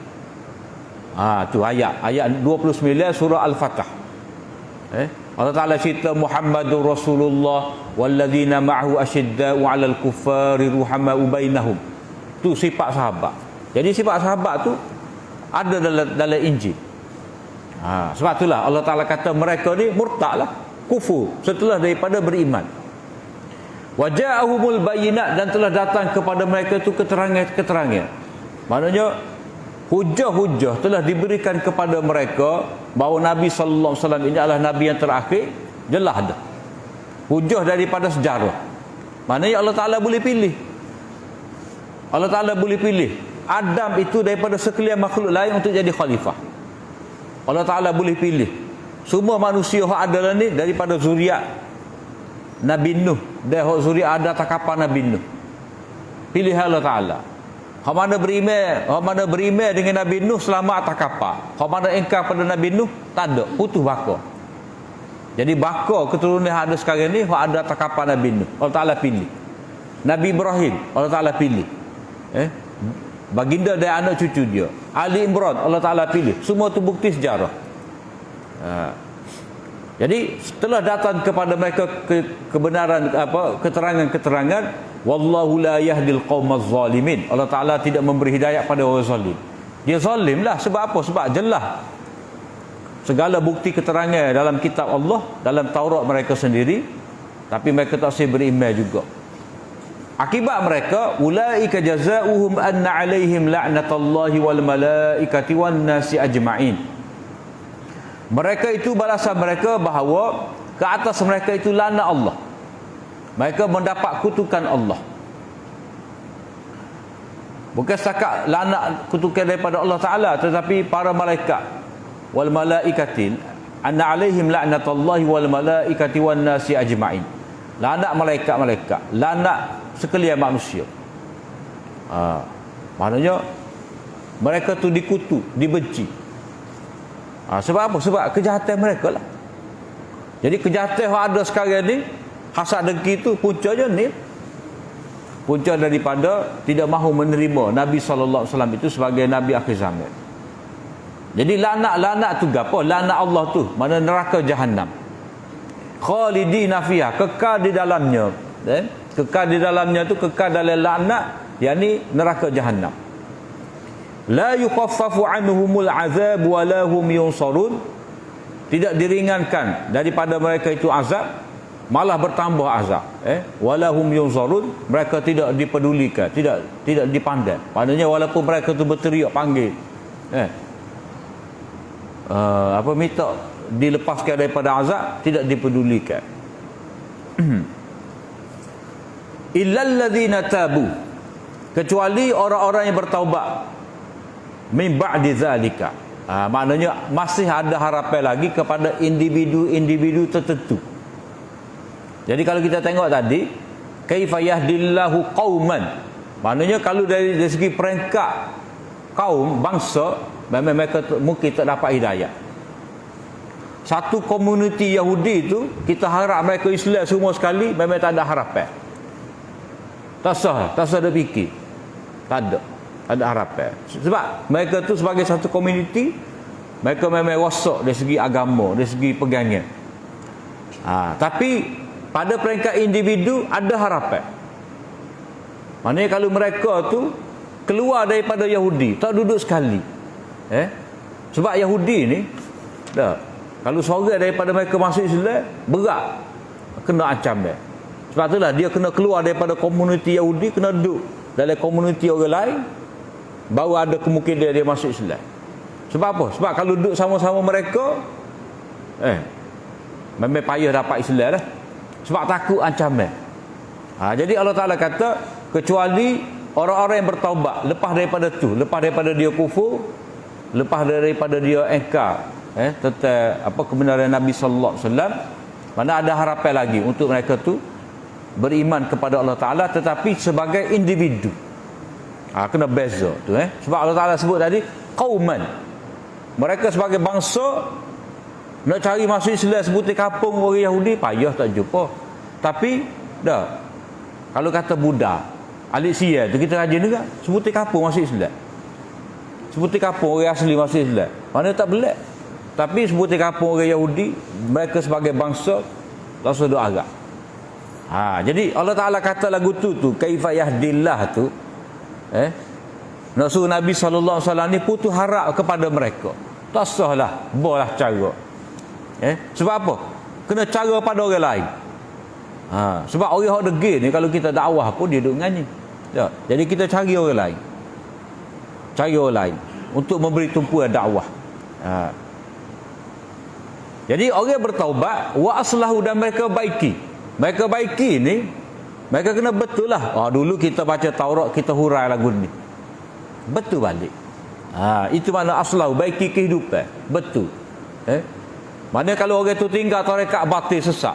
Tu ayat 29 surah Al-Fatah. Allah Ta'ala cerita Muhammadur Rasulullah walladzina ma'ahu asyidda'u 'alal kuffari ruhama'u bainahum. Tu sifat sahabat. Jadi sifat sahabat tu ada dalam Injil. Sebab itulah Allah Ta'ala kata mereka ni murtad lah, kufur setelah daripada beriman. Waja'ahumul bayinat, dan telah datang kepada mereka tu keterangan-keterangan. Maknanya hujah-hujah telah diberikan kepada mereka bahawa Nabi sallallahu alaihi wasallam ini adalah Nabi yang terakhir. Jelas dah hujah daripada sejarah. Maknanya Allah Ta'ala boleh pilih. Allah Ta'ala boleh pilih Adam itu daripada sekalian makhluk lain untuk jadi khalifah. Allah Ta'ala boleh pilih semua manusia yang ada ni daripada zuriat Nabi Nuh dan zuriat ada takapan Nabi Nuh. Pilih Allah Ta'ala. Hak mana beriman dengan Nabi Nuh selamat takapa. Hak mana ingkar pada Nabi Nuh tak ada, putus baka. Jadi baka keturunan yang ada sekarang ni hak ada takapan Nabi Nuh, Allah Ta'ala pilih. Nabi Ibrahim Allah Ta'ala pilih. Baginda dan anak cucu dia Ali Imran Allah Ta'ala pilih. Semua tu bukti sejarah. Jadi setelah datang kepada mereka kebenaran, keterangan-keterangan, wallahu la yahdil qaumaz zalimin, Allah Ta'ala tidak memberi hidayah pada orang zalim. Dia zalim lah. Sebab apa? Sebab jelas segala bukti keterangan dalam kitab Allah, dalam Taurat mereka sendiri, tapi mereka tak boleh beriman juga. Akibat mereka, ulaika jazaohum anna alaihim la'natullahi wal malaikati wan nasi ajma'in. Mereka itu balasan mereka bahawa ke atas mereka itu laknat Allah. Mereka mendapat kutukan Allah. Bukan setakat laknat kutukan daripada Allah Ta'ala, tetapi para malaikat wal malaikati anna alaihim la'natullahi wal malaikati wan nasi ajma'in. Laknat malaikat-malaikat, laknat sekalian manusia. Maknanya mereka tu dikutuk, dibenci. Sebab apa? Sebab kejahatan mereka lah. Jadi kejahatan yang ada sekarang ni, hasad dengki tu puncanya ni, punca daripada tidak mahu menerima Nabi SAW itu sebagai Nabi akhir zaman. Jadi laknat tu apa? Laknat Allah tu mana neraka Jahannam. Khalidina fiha, kekal di dalamnya. Kekal di dalamnya tu kekal dalam laknat, yakni neraka Jahannam. La yukhaffafu anhumul azab wa la hum yunsarun, tidak diringankan daripada mereka itu azab, malah bertambah azab. Wala hum yunsarun, mereka tidak dipedulikan, tidak dipandang. Maknanya walaupun mereka tu berteriak panggil, minta dilepaskan daripada azab, tidak dipedulikan. illal ladzina tabu, kecuali orang-orang yang bertaubat min ba'di zalika. Maknanya masih ada harapan lagi kepada individu-individu tertentu. Jadi kalau kita tengok tadi, kaifa yahdillahu qauman, maknanya kalau dari segi peringkat kaum, bangsa, memang mereka mungkin tak dapat hidayah. Satu komuniti Yahudi itu, kita harap mereka Islam semua sekali, memang tak ada harapan. Tak sah ada fikir. Tak ada harapan. Sebab mereka tu sebagai satu komuniti, mereka memang rosak dari segi agama, dari segi pegangan. Tapi pada peringkat individu ada harapan. Maknanya kalau mereka tu keluar daripada Yahudi, tak duduk sekali. Sebab Yahudi ni kalau seorang daripada mereka masuk Islam, berat, kena ancam dia. Sebab itulah dia kena keluar daripada komuniti Yahudi, kena duduk dalam komuniti orang lain, baru ada kemungkinan dia masuk Islam. Sebab apa? Sebab kalau duduk sama-sama mereka, memang payah dapat Islam dah. Sebab takut ancaman. Jadi Allah Ta'ala kata, kecuali orang-orang yang bertaubat lepas daripada tu, lepas daripada dia kufur, lepas daripada dia engkar tentang kebenaran Nabi sallallahu alaihi wasallam, mana ada harapan lagi untuk mereka tu beriman kepada Allah Ta'ala, tetapi sebagai individu. Kena beza tu. Sebab Allah Ta'ala sebut tadi qauman, mereka sebagai bangsa nak cari masuk Islam sebutir kampung orang Yahudi payah tak jumpa. Tapi kalau kata budak alik sia tu, kita rajin juga sebutir kampung masuk Islam, sebutir kampung orang asli masuk Islam, mana tak belat. Tapi sebutir kampung orang Yahudi, mereka sebagai bangsa tak sedar agak. Jadi Allah Ta'ala kata lagu tu kaifa yahdillah tu, nak suruh Nabi SAW ni putus harap kepada mereka. Tak sahlah, boleh cara. Sebab apa? Kena cara pada orang lain. Sebab orang yang degil ni, kalau kita dakwah pun dia duduk nganyi. Jadi kita cari orang lain. Cari orang lain untuk memberi tumpuan dakwah. Jadi orang yang bertaubat, wa aslahu, dan mereka baiki. Mereka baiki ni, mereka kena betul lah. Dulu kita baca Taurat, kita hurai lagu ni. Betul balik. Itu makna aslahu, baiki kehidupan. Betul. Mana kalau orang tu tinggal tarekat batil sesat,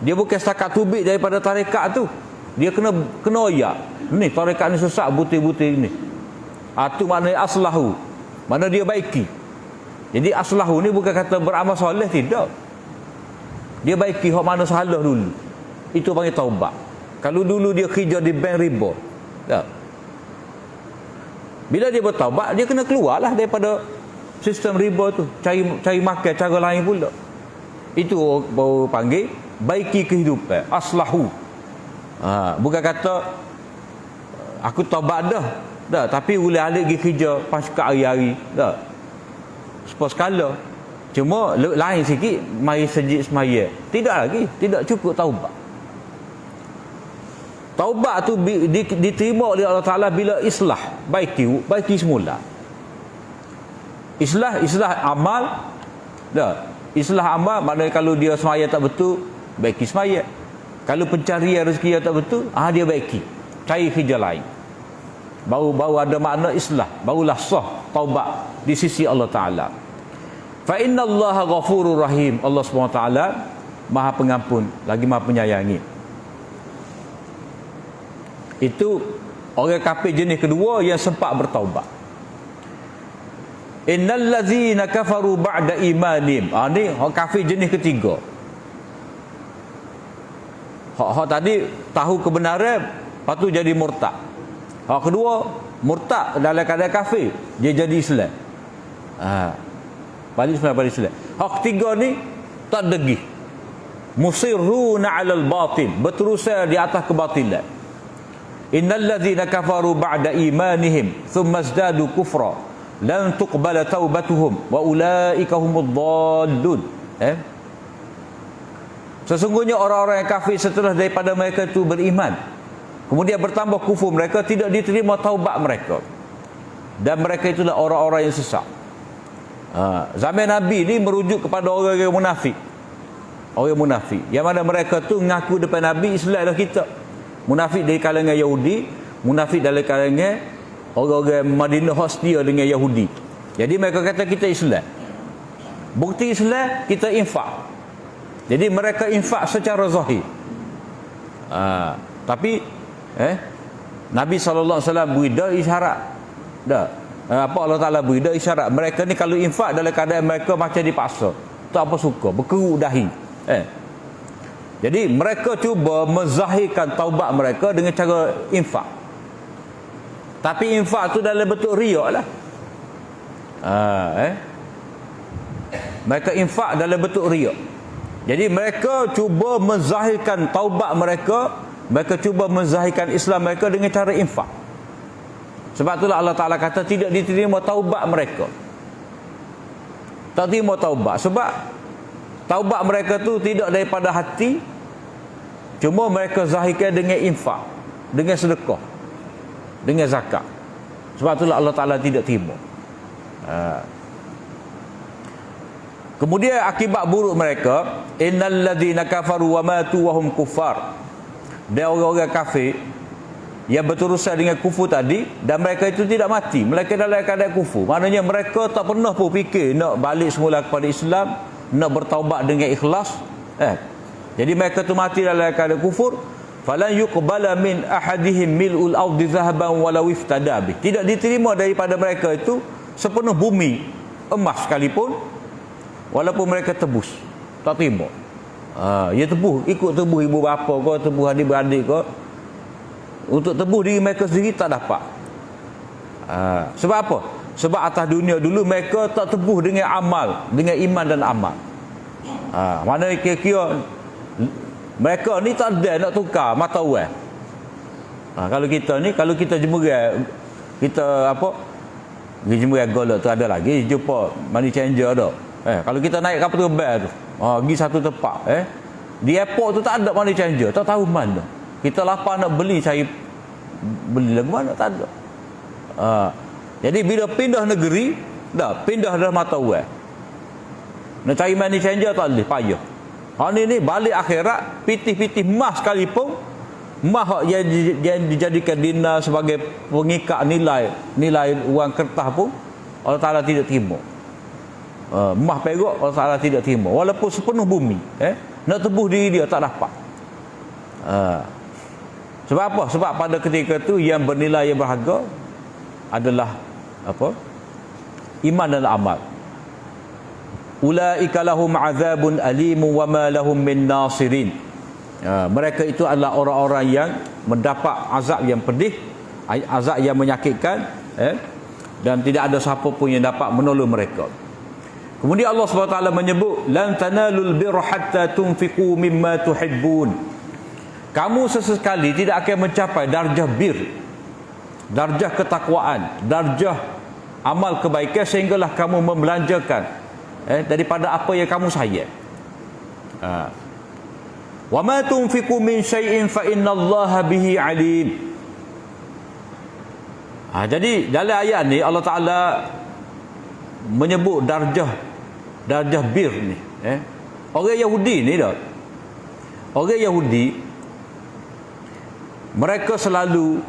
dia bukan setakat tubik daripada tarekat tu, dia kena oyak. Ni tarekat ni sesat, butir-butir ni. Tu makna aslahu, mana dia baiki. Jadi aslahu ni bukan kata beramal soleh, tidak. Dia baiki hak mana salah dulu. Itu panggil taubat. Kalau dulu dia kerja di bank riba, bila dia bertaubat, dia kena keluarlah daripada sistem riba tu, cari makan cara lain pula. Itu baru panggil baiki kehidupan, aslahu. Bukan kata aku taubat dah, tapi boleh alik pergi kerja pasca hari-hari sepuluh skala. Cuma lain sikit, mari sejid semaya. Tidak lagi, tidak cukup taubat. Taubat tu diterima oleh Allah Ta'ala bila islah, baiki semula. Islah amal. Islah amal, maknanya kalau dia semaya tak betul, baiki semaya. Kalau pencarian rezeki yang tak betul, dia baiki, cari kerja lain. Baru ada makna islah, barulah sah taubat di sisi Allah Ta'ala. Fa inna Allaha ghafurur rahim. Allah SWT Maha Pengampun lagi Maha Penyayangi. Itu orang kafir jenis kedua yang sempat bertaubat. Innal ladzina kafaru ba'da imanim. Ni orang kafir jenis ketiga. Hak tadi tahu kebenaran, lepas tu jadi murtad. Hak kedua, murtad dalam keadaan kafir, dia jadi Islam. Balik Islam. Hak ketiga ni tak degih, musirruna 'alal batil, berterusan di atas kebatilan. Innal ladzina kafaru ba'da imanihim thumma izdadu kufra lan tuqbala taubatuhum wa ulaika humud dhallun. Sesungguhnya orang-orang yang kafir setelah daripada mereka itu beriman, kemudian bertambah kufur mereka, tidak diterima taubat mereka, dan mereka itulah orang-orang yang sesat. Zaman Nabi ni merujuk kepada orang-orang munafik. Orang munafik. Yang mana mereka tu ngaku depan Nabi Islam dah kita. Munafik dari kalangan Yahudi, munafik dari kalangan orang-orang Madinah hostia dengan Yahudi. Jadi mereka kata kita Islam. Bukti Islam kita infak. Jadi mereka infak secara zahir. Tapi Nabi SAW beri dah isyarat. Dah. Apa Allah Ta'ala beri dah isyarat. Mereka ni kalau infak dalam keadaan mereka macam dipaksa. Tak apa suka, berkeruk dahi. Jadi mereka cuba menzahirkan taubat mereka dengan cara infak. Tapi infak tu dalam bentuk riak lah. Mereka infak dalam bentuk riak. Jadi mereka cuba menzahirkan taubat mereka, mereka cuba menzahirkan Islam mereka dengan cara infak. Sebab itulah Allah Ta'ala kata tidak diterima taubat mereka. Tak terima taubat sebab taubat mereka tu tidak daripada hati, cuma mereka zahirkan dengan infak, dengan sedekah, dengan zakat. Sebab itulah Allah Ta'ala tidak terima. Kemudian akibat buruk mereka, innal ladzina kafaru wa matu wa hum kuffar. Dia orang-orang kafir yang berurusan dengan kufur tadi, dan mereka itu tidak mati, mereka dalam keadaan kufur. Maknanya mereka tak pernah pun fikir nak balik semula kepada Islam, nak bertaubat dengan ikhlas. Jadi mereka tu mati dalam keadaan kufur. Falan yuqbala min ahadihim mil'ul ardi dhahaban walau iftada bi. Tidak diterima daripada mereka itu sepenuh bumi emas sekalipun, walaupun mereka tebus. Tak terima. Ya tebus, ikut tebus ibu bapa kau, tebus adik-beradik kau. Untuk tebus diri mereka sendiri tak dapat. Sebab apa? Sebab atas dunia dulu mereka tak tebus dengan amal, dengan iman dan amal. Mana kira-kira mereka ni tak ada nak tukar mata wang. Kalau kita ni, kalau kita jemuran, kita apa? Jemuran golok tu ada lagi, jumpa money changer ada. Kalau kita naik kapal terbang tu, pergi satu tempat, di airport tu tak ada money changer, tak tahu mana. Kita lapar nak beli, cari beli lagu mana, tak ada. Jadi bila pindah negeri, pindah dah mata wang. Nak cari money changer tak boleh, payah. Ni balik akhirat, pitih-pitih emas sekalipun, emas yang dijadikan dinar sebagai pengikat nilai wang kertas pun Allah Ta'ala tidak terima. Emas perak Allah Ta'ala tidak terima, walaupun sepenuh bumi. Nak tebus diri dia tak dapat. Sebab apa? Sebab pada ketika itu yang bernilai, yang berharga adalah apa? Iman dan amal. Ulaika lahum azabun alim wa ma lahum min nasirin. Mereka itu adalah orang-orang yang mendapat azab yang pedih, azab yang menyakitkan, dan tidak ada siapa pun yang dapat menolong mereka. Kemudian Allah SWT menyebut lan tanalul birra hatta tunfiqu mimma tuhibbun. Kamu sesekali tidak akan mencapai darjah bir, darjah ketakwaan, darjah amal kebaikan sehinggalah kamu membelanjakan daripada apa yang kamu sayang. Wa ma tunfiqu min syai'in fa innallaha bihi alim. Jadi dalam ayat ni Allah Taala menyebut darjah bir ni. Orang Yahudi ni dah. Orang Yahudi mereka selalu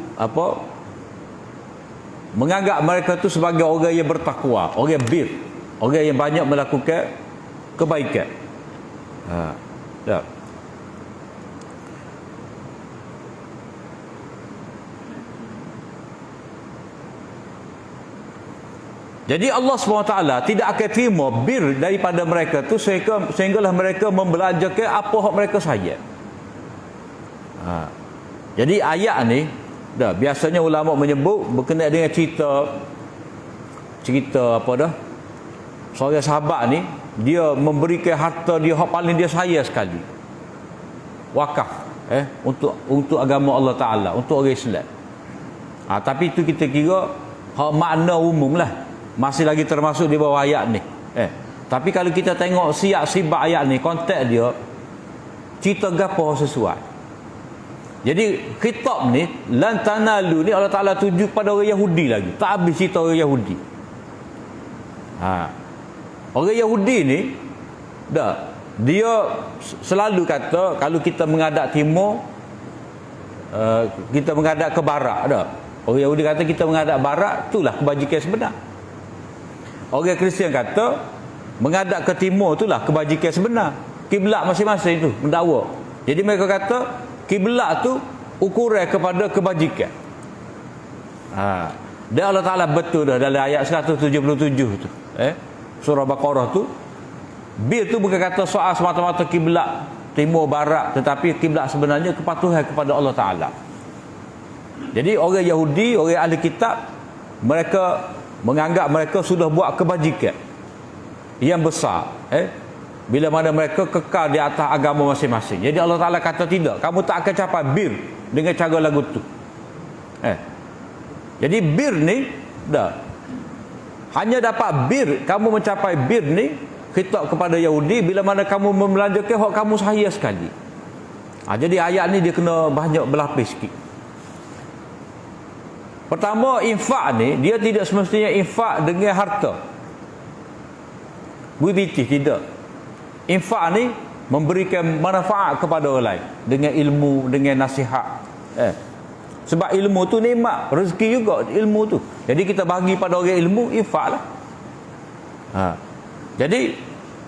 menganggap mereka tu sebagai orang yang bertakwa, orang bir, orang yang banyak melakukan kebaikan. Jadi Allah SWT tidak akan terima bir daripada mereka tu sehinggalah mereka membelanjakan apa hak mereka sayang. Jadi ayat ni biasanya ulama menyebut berkenaan dengan cerita apa dah, seorang sahabat ni dia memberikan harta dia hak paling dia sayang sekali, wakaf untuk agama Allah Ta'ala, untuk orang Islam. Tapi itu kita kira hak makna umum lah, masih lagi termasuk di bawah ayat ni. Tapi kalau kita tengok siap-siap ayat ni, konteks dia cerita gapo sesuai. Jadi khitab ni lan tanalu ni Allah Ta'ala tuju pada orang Yahudi lagi, tak habis cerita orang Yahudi. Orang Yahudi ni dia selalu kata kalau kita menghadap timur, kita menghadap ke barat dah. Orang Yahudi kata kita menghadap barat, itulah kebajikan sebenar. Orang Kristian kata menghadap ke timur itulah kebajikan sebenar. Kiblat masing-masing tu mendakwa. Jadi mereka kata kiblat tu ukuran kepada kebajikan. Dan Allah Ta'ala betul dah dalam ayat 177 tu, surah Baqarah tu. Bir tu bukan kata soal semata-mata kiblat timur barat, tetapi kiblat sebenarnya kepatuhan kepada Allah Ta'ala. Jadi orang Yahudi, orang ahli kitab, mereka menganggap mereka sudah buat kebajikan yang besar, bila mana mereka kekal di atas agama masing-masing. Jadi Allah Ta'ala kata tidak, kamu tak akan capai bir dengan cara lagu tu. Jadi bir ni dah, hanya dapat bir, kamu mencapai bir ni khitab kepada Yahudi bila mana kamu membelanjakan hak kamu saya sekali. Jadi ayat ni dia kena banyak berlapis sikit. Pertama, infak ni dia tidak semestinya infak dengan harta. Bibitih tidak. Infak ni memberikan manfaat kepada orang lain dengan ilmu, dengan nasihat. Sebab ilmu tu nikmat, rezeki juga ilmu tu. Jadi kita bagi pada orang ilmu, infak lah. Jadi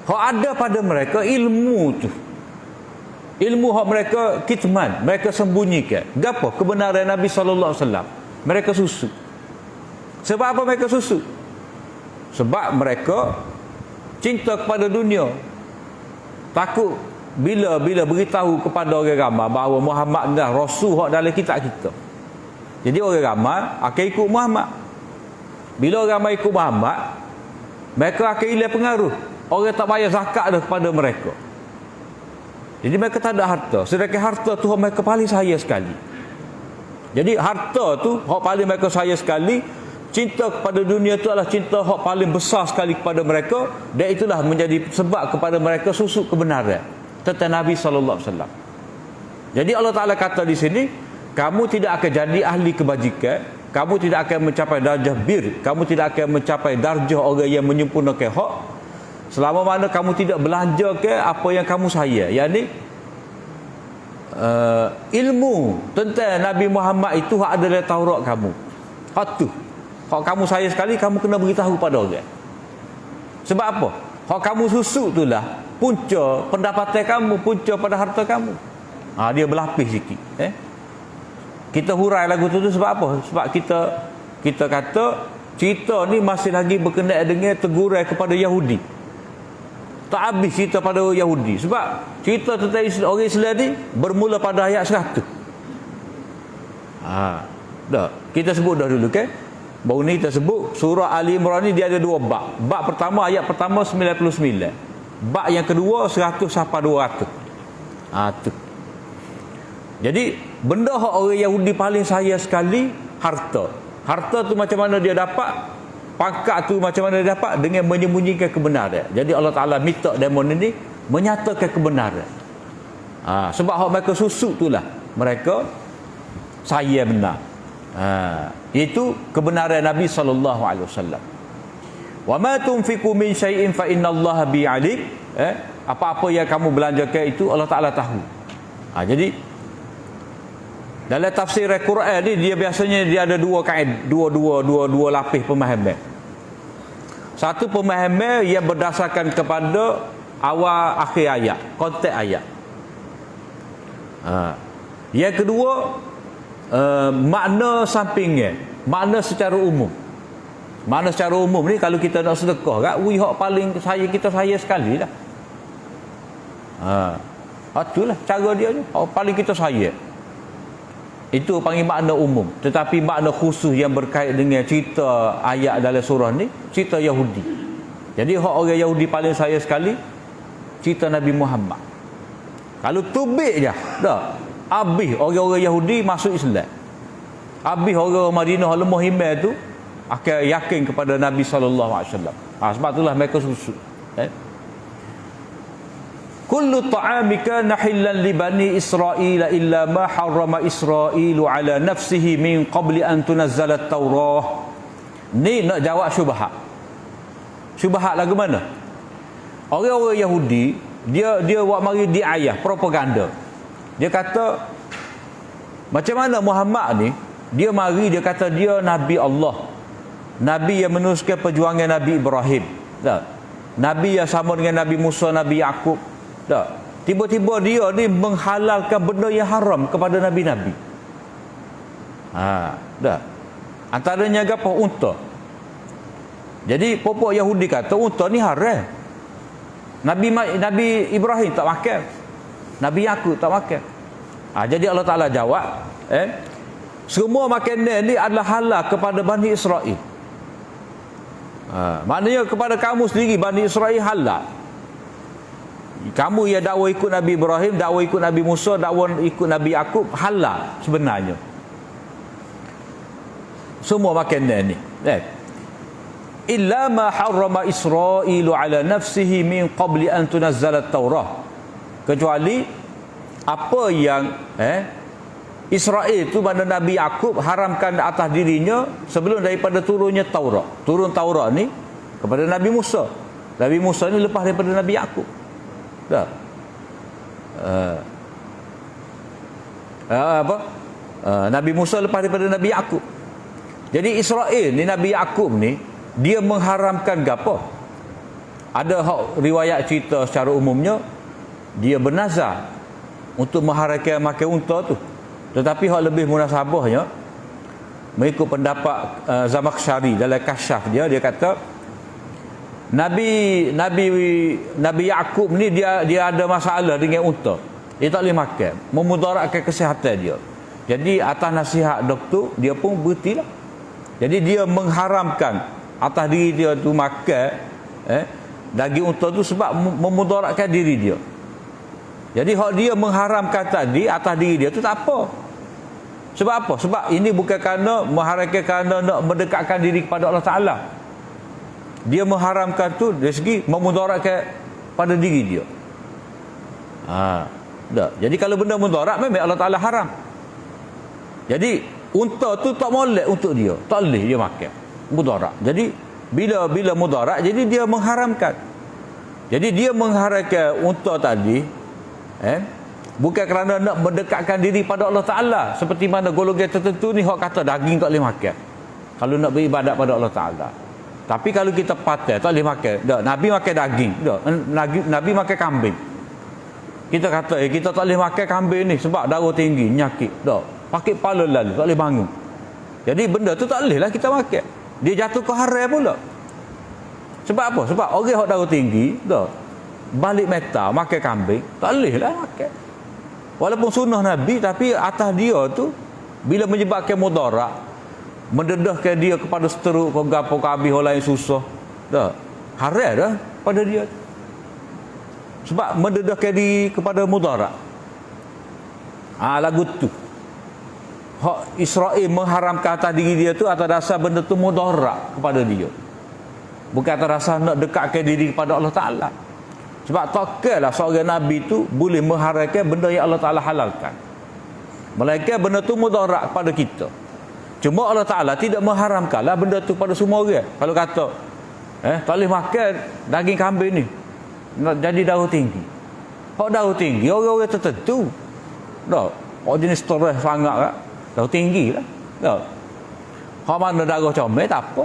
hak ada pada mereka ilmu tu. Ilmu hak mereka kitman, mereka sembunyikan. Gapo? Kebenaran Nabi sallallahu alaihi wasallam. Mereka susu. Sebab apa mereka susu? Sebab mereka cinta kepada dunia. Takut bila beritahu kepada orang ramai bahawa Muhammad adalah rasul hak dalam kitab kita. Jadi orang ramai akan ikut Muhammad. Bila orang ramai ikut Muhammad, mereka akan hilang pengaruh. Orang tak bayar zakat dah kepada mereka. Jadi mereka tak ada harta. Sedangkan harta tu mereka paling sayang sekali. Jadi harta tu hak paling mereka sayang sekali. Cinta kepada dunia tu adalah cinta hak paling besar sekali kepada mereka, dan itulah menjadi sebab kepada mereka susuk kebenaran tentang Nabi sallallahu alaihi wasallam. Jadi Allah Taala kata di sini, kamu tidak akan jadi ahli kebajikan, kamu tidak akan mencapai darjah bir, kamu tidak akan mencapai darjah orang yang menyempurnakan hak selama mana kamu tidak belanja ke apa yang kamu sayang, yakni ilmu tentang Nabi Muhammad itu hak ada dalam Taurat kamu. Hak tu hak kamu sayang sekali, kamu kena beritahu pada orang. Sebab apa? Hak kamu susuk itulah punca pendapatan kamu, punca pada harta kamu. Dia berlapis sikit. Kita hurai lagu tu sebab apa? Sebab kita kata cerita ni masih lagi berkenaan dengan teguran kepada Yahudi. Tak habis cerita pada Yahudi. Sebab cerita tentang orang Islam ni bermula pada ayat 100. Dah, kita sebut dah dulu kan? Baru ni kita sebut surah Ali Imran ni dia ada 2 bab. Bab pertama, ayat pertama 99. Bab yang kedua 100 sampai 200. Tu. Jadi benda hak orang Yahudi paling sayang sekali harta. Harta tu macam mana dia dapat? Pangkat tu macam mana dia dapat? Dengan menyembunyikan kebenaran. Jadi Allah Ta'ala minta demon ini menyatakan kebenaran. Sebab hak mereka susuk itulah mereka sayang benar. Itu kebenaran Nabi sallallahu alaihi wasallam. Wa ma tunfiqu min syai'in fa innallaha bi alim. Apa-apa yang kamu belanjakan itu Allah Taala tahu. Jadi dalam tafsir Al-Quran ni dia biasanya dia ada dua lapis pemahaman. Satu pemahaman yang berdasarkan kepada awal akhir ayat, konteks ayat. Yang kedua makna sampingnya, makna secara umum. Makna secara umum ni kalau kita nak sedekah kat hak paling kita saya sekali lah. Itulah cara dia ni, hak paling kita saya. Itu panggil makna umum. Tetapi makna khusus yang berkait dengan cerita ayat dalam surah ni, cerita Yahudi. Jadi hak orang Yahudi paling saya sekali cerita Nabi Muhammad. Kalau tubik je dah, habis orang-orang Yahudi masuk Islam. Habis orang Madinah lemah iman tu akan yakin kepada Nabi sallallahu alaihi wasallam. Sebab itulah mereka susuk. Kullu ta'ami kana hillan li bani Israil illa ma harrama Israilu ala nafsihi min qabli an tunazzala at-Taurah. Ni nak jawab syubhat. Syubhat lagu mana? Orang-orang Yahudi dia buat mari diayah, propaganda. Dia kata macam mana Muhammad ni, dia mari dia kata dia Nabi Allah, Nabi yang meneruskan perjuangan Nabi Ibrahim, tak? Nabi yang sama dengan Nabi Musa, Nabi Yaqub, tak? Tiba-tiba dia ni menghalalkan benda yang haram kepada Nabi-Nabi. Dah. Antaranya apa? Unta. Jadi pokok Yahudi kata unta ni haram. Nabi Ibrahim tak makan, Nabi Yaqub tak makan. Jadi Allah Ta'ala jawab, semua makanan ni adalah halal kepada Bani Israel. Maknanya kepada kamu sendiri Bani Israel halal. Kamu yang dakwa ikut Nabi Ibrahim, dakwa ikut Nabi Musa, dakwa ikut Nabi Yaqub, halal sebenarnya semua makanan ni. Illa ma harrama Israilu ala nafsihi min qabli an tunazzala at-Taurah. Kecuali apa yang Israel tu pada Nabi Yaqub haramkan atas dirinya sebelum daripada turunnya Taurat. Turun Taurat ni kepada Nabi Musa. Nabi Musa ni lepas daripada Nabi Yaqub. Dah. Nabi Musa lepas daripada Nabi Yaqub. Jadi Israel ni, Nabi Yaqub ni, dia mengharamkan gapo? Ada riwayat cerita secara umumnya dia bernazar untuk mengharamkan makan unta tu. Tetapi hak lebih munasabahnya mengikut pendapat Zamakhsyari dalam Kasyaf dia kata Nabi Yaqub ni dia ada masalah dengan unta. Dia tak boleh makan, memudaratkan kesihatan dia. Jadi atas nasihat doktor dia pun berhentilah. Jadi dia mengharamkan atas diri dia tu makan daging unta tu sebab memudaratkan diri dia. Jadi hak dia mengharamkan tadi atas diri dia tu tak apa. Sebab apa? Sebab ini bukan kerana mengharamkan kerana nak mendekatkan diri kepada Allah Ta'ala. Dia mengharamkan tu dari segi memudaratkan pada diri dia. Dah. Jadi kalau benda mudarat memang Allah Ta'ala haram. Jadi unta tu tak molek untuk dia, tak boleh dia makan, mudarat. Jadi bila mudarat, jadi dia mengharamkan. Jadi dia mengharamkan unta tadi bukan kerana nak mendekatkan diri pada Allah Ta'ala, seperti mana golongan tertentu ni hak kata daging tak boleh makan kalau nak beribadat pada Allah Ta'ala. Tapi kalau kita patah tak boleh makan, dah, Nabi makan daging, dah, Nabi makan kambing. Kita kata kita tak boleh makan kambing ni sebab darah tinggi, nyakit, dah, pakai kepala lalu tak boleh bangun. Jadi benda tu tak boleh lah kita makan. Dia jatuh ke haram pula. Sebab apa? Sebab orang yang darah tinggi, dah, balik meta makan kambing tak boleh lah makan. Walaupun sunnah Nabi, tapi atas dia tu bila menyebabkan mudarat, mendedahkan dia kepada seteruk, gapo habis orang lain susah, dah, haram dah pada dia. Sebab mendedahkan diri kepada mudarat. Lagu tu hak Israel mengharamkan atas diri dia tu atas dasar benda tu mudarat kepada dia, bukan atas dasar nak dekatkan diri kepada Allah Ta'ala. Sebab takkanlah seorang Nabi tu boleh mengharamkan benda yang Allah Ta'ala halalkan, melainkan benda tu mudarat kepada kita. Cuma Allah Ta'ala tidak mengharamkanlah benda tu pada semua orang. Kalau kata tak boleh makan daging kambing ni, nak jadi darah tinggi. Hak darah tinggi orang-orang tertentu, dah, orang jenis stres sangat lah, darah tinggi lah, dah. Hak mana darah comel tak apa.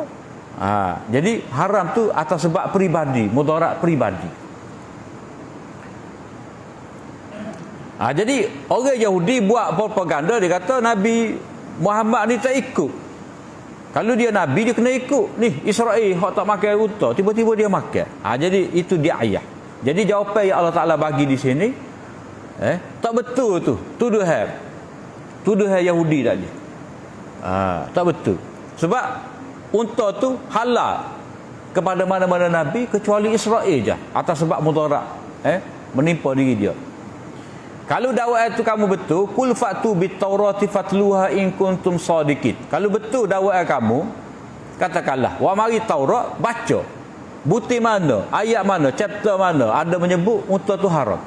Jadi haram tu atas sebab peribadi, mudarat peribadi. Jadi orang Yahudi buat propaganda, dia kata Nabi Muhammad ni tak ikut. Kalau dia Nabi, dia kena ikut. Ni Israel hak tak makan unta, tiba-tiba dia makan. Jadi itu dia ayah. Jadi jawapan yang Allah Ta'ala bagi di sini tak betul tu. Tuduhan Yahudi tadi. Tak betul. Sebab unta tu halal kepada mana-mana Nabi kecuali Israel je, atas sebab mudarat menimpa diri dia. Kalau dakwaan itu kamu betul, kul fa'tu bit-taurati fatluha in kuntum sadiqin. Kalau betul dakwaan kamu, katakanlah, wa mari Taurat, baca. Bukti mana, ayat mana, chapter mana ada menyebut unta tu haram.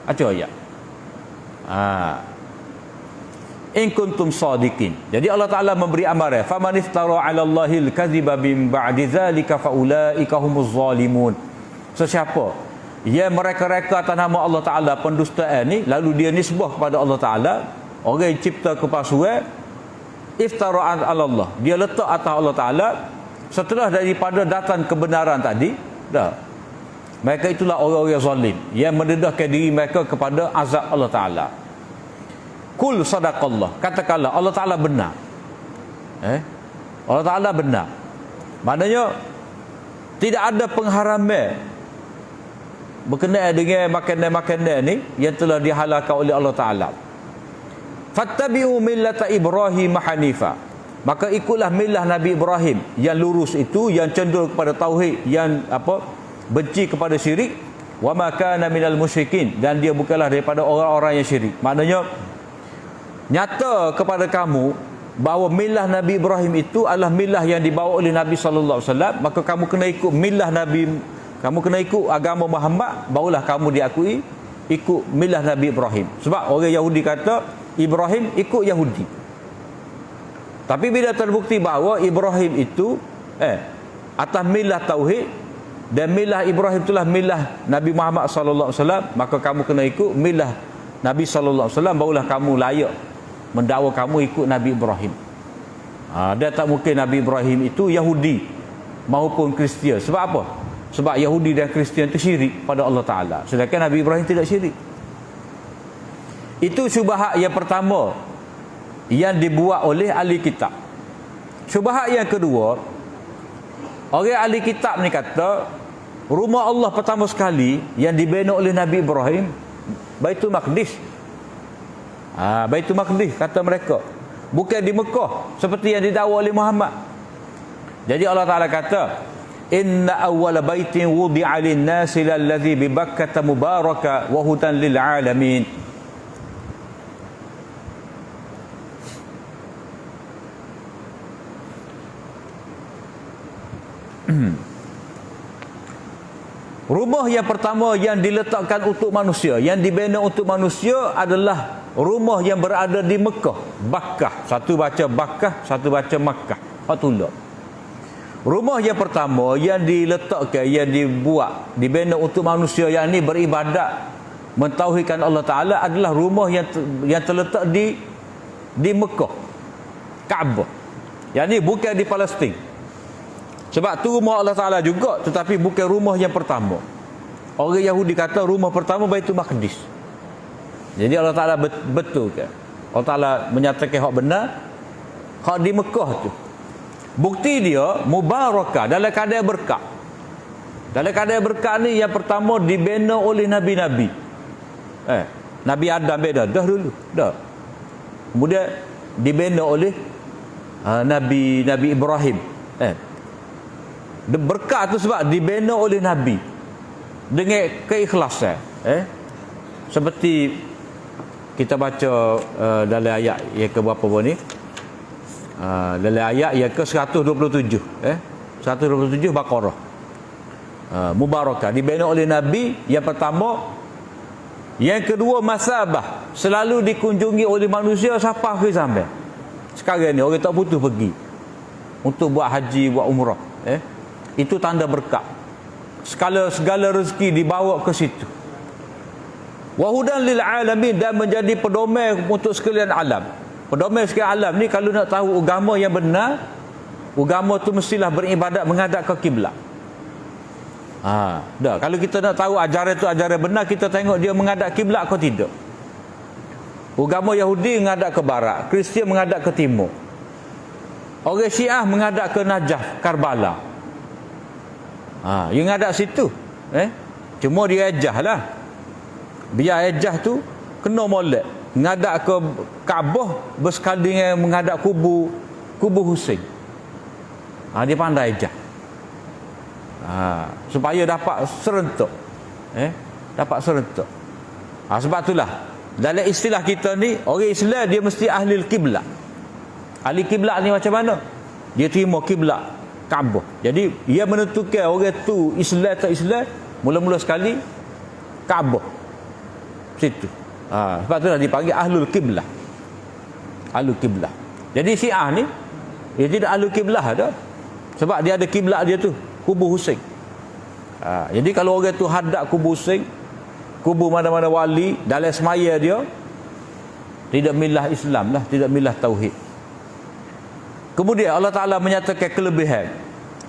Baca ayat. In kuntum sadiqin. Jadi Allah Ta'ala memberi amaran, faman iftara 'ala Allahil kadhiba min ba'di dzalika fa ulaika humuz zalimun. Sesiapa yang mereka-reka atas nama Allah Ta'ala pendustaan ni, lalu dia nisbah kepada Allah Ta'ala, orang yang cipta kepalsuan, iftara'an ala Allah, dia letak atas Allah Ta'ala setelah daripada datang kebenaran tadi. Dah, mereka itulah orang-orang zalim yang mendedahkan diri mereka kepada azab Allah Ta'ala. Kul sadaqallah, katakanlah Allah Ta'ala benar. Allah Ta'ala benar, maknanya tidak ada pengharaman berkenaan dengan makanan-makanan ni yang telah dihalalkan oleh Allah Ta'ala. Fattabi'u millata Ibrahim hanifa, maka ikutlah milah Nabi Ibrahim yang lurus itu, yang cenderung kepada tauhid, yang benci kepada syirik. Wa ma kana minal musyrikin, dan dia bukanlah daripada orang-orang yang syirik. Maknanya nyata kepada kamu bahawa milah Nabi Ibrahim itu adalah milah yang dibawa oleh Nabi sallallahu alaihi wasallam, maka kamu kena ikut milah Nabi, kamu kena ikut agama Muhammad, barulah kamu diakui ikut milah Nabi Ibrahim. Sebab orang Yahudi kata Ibrahim ikut Yahudi, tapi bila terbukti bahawa Ibrahim itu atas milah tauhid dan milah Ibrahim itulah milah Nabi Muhammad sallallahu alaihi wasallam, maka kamu kena ikut milah Nabi sallallahu alaihi wasallam, barulah kamu layak mendakwa kamu ikut Nabi Ibrahim. Dia tak mungkin Nabi Ibrahim itu Yahudi maupun Kristian. Sebab apa? Sebab Yahudi dan Kristian itu syirik pada Allah Ta'ala, sedangkan Nabi Ibrahim tidak syirik. Itu syubhat yang pertama yang dibuat oleh ahli kitab. Syubhat yang kedua, orang ahli kitab ni kata rumah Allah pertama sekali yang dibina oleh Nabi Ibrahim Baitul Maqdis. Baitul Maqdis kata mereka, bukan di Mekah seperti yang didakwa oleh Muhammad. Jadi Allah Ta'ala kata, inna awwala baitin wudi'a lin-nasi lalladzi bi Bakkah mubaraka wa hudan lil alamin. Rumah yang pertama yang diletakkan untuk manusia, yang dibina untuk manusia adalah rumah yang berada di Mekah, Bakkah. Satu baca Bakkah, satu baca Makkah. Fatullah. Rumah yang pertama yang diletakkan, yang dibuat, dibina untuk manusia yang ini beribadat, mentauhidkan Allah Ta'ala, adalah rumah yang terletak di Mekah, Kaabah. Yang ini bukan di Palestin. Sebab tu rumah Allah Ta'ala juga, tetapi bukan rumah yang pertama. Orang Yahudi kata rumah pertama Baitul Maqdis. Jadi Allah Ta'ala betul ke? Allah Ta'ala menyatakan hak benar, hak di Mekah tu. Bukti dia mubarakah, dalam keadaan berkat. Dalam keadaan berkat ni yang pertama dibina oleh Nabi-Nabi. Nabi Adam beda dah dulu. Dah. Kemudian dibina oleh Nabi Ibrahim. Berkat tu sebab dibina oleh Nabi dengan keikhlasan. Seperti kita baca dalam ayat yang ke berapa ni, dalam ayat yang ke 127, 127 Baqarah. Mubarakah, dibina oleh Nabi yang pertama. Yang kedua masabah, selalu dikunjungi oleh manusia sampai akhir zaman. Sekarang ni orang tak putus pergi untuk buat haji, buat umrah. Itu tanda berkat. Segala rezeki dibawa ke situ. Wahudan lil alamin, dan menjadi pedoman untuk sekalian alam. Pedoman sekalian alam ni, kalau nak tahu agama yang benar, agama tu mestilah beribadat menghadap ke kiblat. Dah, kalau kita nak tahu ajaran tu ajaran benar, kita tengok dia menghadap kiblat atau tidak. Agama Yahudi menghadap ke barat, Kristian menghadap ke timur. Orang Syiah menghadap ke Najaf, Karbala. Yang ngadap situ. Cuma dia ejah lah. Biar ejah tu kena molek. Ngadap ke Kaabah bersekali dengan menghadap kubur Husain. Dia pandai ejah. Supaya dapat serentak. Dapat serentak. Sebab itulah dalam istilah kita ni, orang Islam dia mesti ahli kiblat. Ahli kiblat ni macam mana? Dia terima kiblat Kaabah. Jadi ia menentukan orang tu Islam tak Islam, mula-mula sekali Kaabah situ. Sebab tu dah dipanggil ahlul kiblah. Ahlul kiblah. Jadi Syiah ni dia tidak ahlul kiblah dah. Sebab dia ada kiblat dia tu, kubur Husain. Jadi kalau orang tu hadap kubur sing, kubur mana-mana wali, dalam semaya dia tidak milah Islam lah, tidak milah tauhid. Kemudian Allah Ta'ala menyatakan kelebihan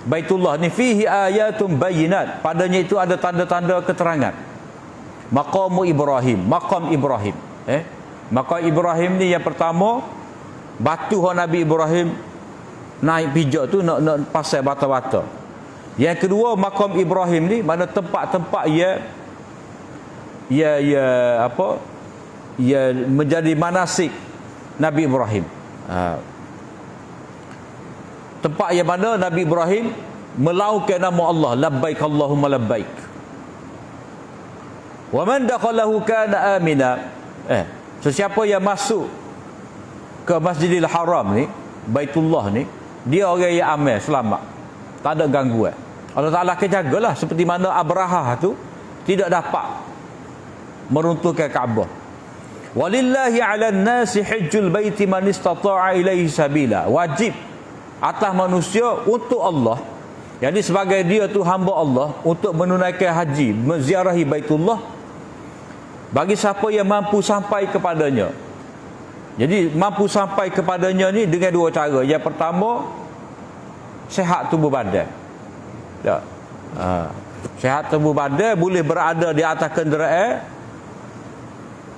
Baitullah ni, fihi ayatun bayinat, padanya itu ada tanda-tanda keterangan. Maqam Ibrahim, maqam Ibrahim. Maqam Ibrahim ni yang pertama, batu Nabi Ibrahim naik pijak tu nak pasal bata-bata. Yang kedua, maqam Ibrahim ni mana tempat-tempat ia menjadi manasik Nabi Ibrahim. Tempat yang mana Nabi Ibrahim melaukan nama Allah, labbaik Allahumma labbaik. Wa man dakhalahu kana amina. Sesiapa yang masuk ke Masjidil Haram ni, Baitullah ni, dia orang yang aman, selamat, tak ada gangguan. Allah Ta'ala akan jagalah, seperti mana Abrahah tu tidak dapat meruntuhkan Kaabah. Walillahi 'alan nasi hajjul baiti man istata'a ilaihi sabila. Wajib atas manusia untuk Allah, jadi sebagai dia tu hamba Allah, untuk menunaikan haji, menziarahi Baitullah, bagi siapa yang mampu sampai kepadanya. Jadi mampu sampai kepadanya ni dengan dua cara. Yang pertama, sihat tubuh badan. Tak. Sihat tubuh badan, boleh berada di atas kenderaan,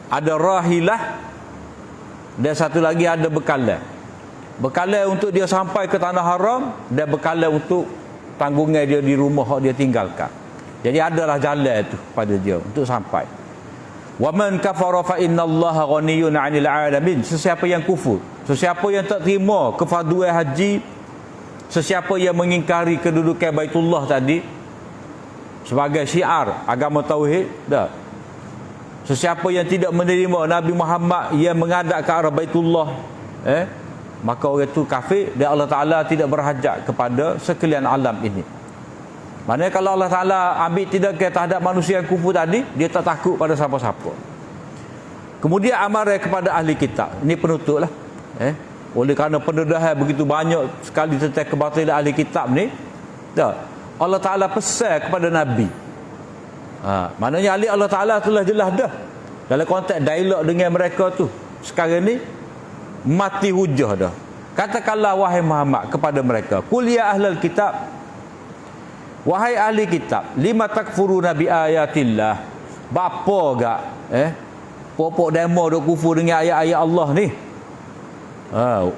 ada rahilah, dan satu lagi ada bekalan. Bekalan untuk dia sampai ke tanah haram, dan bekalan untuk tanggungan dia di rumah dia tinggalkan. Jadi adalah jalan tu pada dia untuk sampai. Wa man kafara fa innallaha ghaniyyun 'anil 'alamin. Sesiapa yang kufur, sesiapa yang tak terima kefarduan haji, sesiapa yang mengingkari kedudukan Baitullah tadi sebagai syiar agama tauhid, dah. Sesiapa yang tidak menerima Nabi Muhammad yang menghadap ke arah Baitullah, maka orang itu kafir, dan Allah Ta'ala tidak berhajat kepada sekalian alam ini. Maknanya kalau Allah Ta'ala ambil tindakan terhadap manusia yang kufur tadi, dia tak takut pada siapa-siapa. Kemudian amaran kepada ahli kitab. Ini penutup lah. Oleh kerana pendedahan begitu banyak sekali tentang kebatilan ahli kitab ni, Allah Ta'ala pesan kepada Nabi. Maknanya ahli Allah Ta'ala telah jelas dah dalam konteks dialog dengan mereka tu. Sekarang ni mati hujah dah. Katakanlah wahai Muhammad kepada mereka, qul ya ahlal kitab, wahai ahli kitab, lima takfuruna bi ayatillah. Bapa gak pokok demo dok kufur dengan ayat-ayat Allah ni.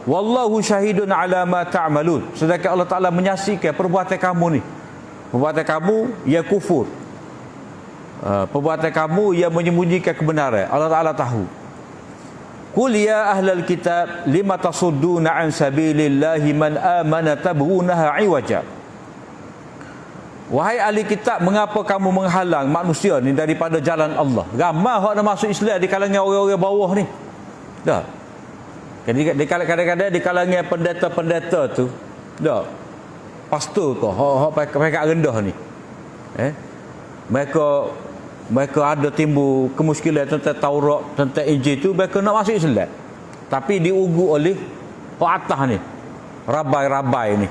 Wallahu syahidun ala ma ta'malun. Sedangkan Allah Ta'ala menyaksikan perbuatan kamu ni, perbuatan kamu yang kufur, perbuatan kamu yang menyembunyikan kebenaran. Allah Ta'ala tahu. Qul ya ahlal kitab lima tasudduna an sabilillahi man amana tabghunaha iwaja. Wahai ahli kitab, mengapa kamu menghalang manusia ni daripada jalan Allah? Ramai hak nak masuk Islam di kalangan orang-orang bawah ni. Dah. Jadi kadang-kadang di kalangan pendeta-pendeta tu, dah. Pastor tu hak pakai rendah ni. Mereka ada timbul kemuskilan tentang Taurat, tentang Injil tu, mereka nak masuk Islam. Tapi diugu oleh orang atas ni, rabai-rabai ni.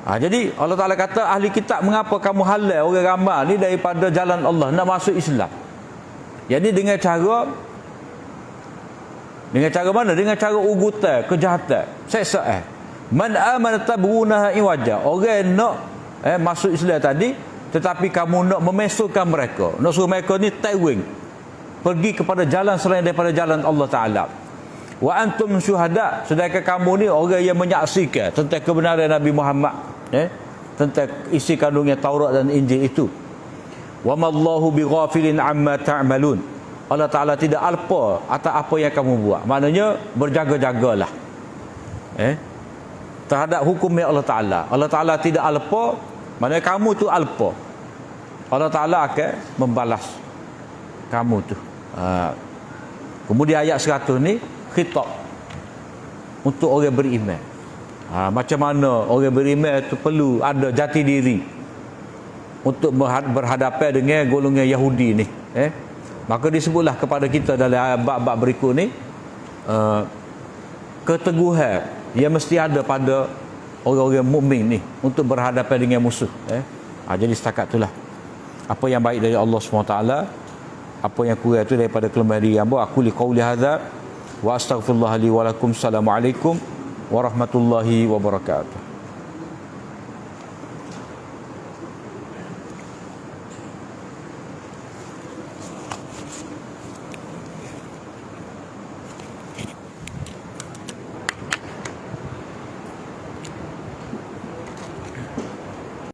Jadi Allah Ta'ala kata, ahli kitab, mengapa kamu halal orang ramai ni daripada jalan Allah, nak masuk Islam? Jadi dengan cara mana? Dengan cara ugutan, kejahatan, seksaan. Man amana tabghunaha iwaja. Orang nak masuk Islam tadi, tetapi kamu nak memesukan mereka, nak suruh mereka ni taiwing, pergi kepada jalan selain daripada jalan Allah Ta'ala. Wa antum syuhada. Sedangkan kamu ni orang yang menyaksikan tentang kebenaran Nabi Muhammad, tentang isi kandungnya Taurat dan Injil itu. Wa mallahu bighafilin amma ta'malun. Allah Ta'ala tidak alpa atas apa yang kamu buat. Maknanya berjaga-jagalah terhadap hukum Allah Ta'ala. Allah Ta'ala tidak alpa, maknanya kamu tu alpa. Allah Ta'ala akan membalas kamu tu. Kemudian ayat 100 ni khitab untuk orang beriman. Macam mana orang beriman tu perlu ada jati diri untuk berhadapan dengan golongan Yahudi ni. Maka disebutlah kepada kita dalam bab-bab berikut ni, keteguhan yang mesti ada pada orang-orang mukmin ni untuk berhadapan dengan musuh. Jadi setakat itulah apa yang baik dari Allah SWT, apa yang kurang itu daripada kelemahan diri hamba. Aku li qauli hadza wa astaghfirullah li wa lakum. Assalamualaikum warahmatullahi wabarakatuh.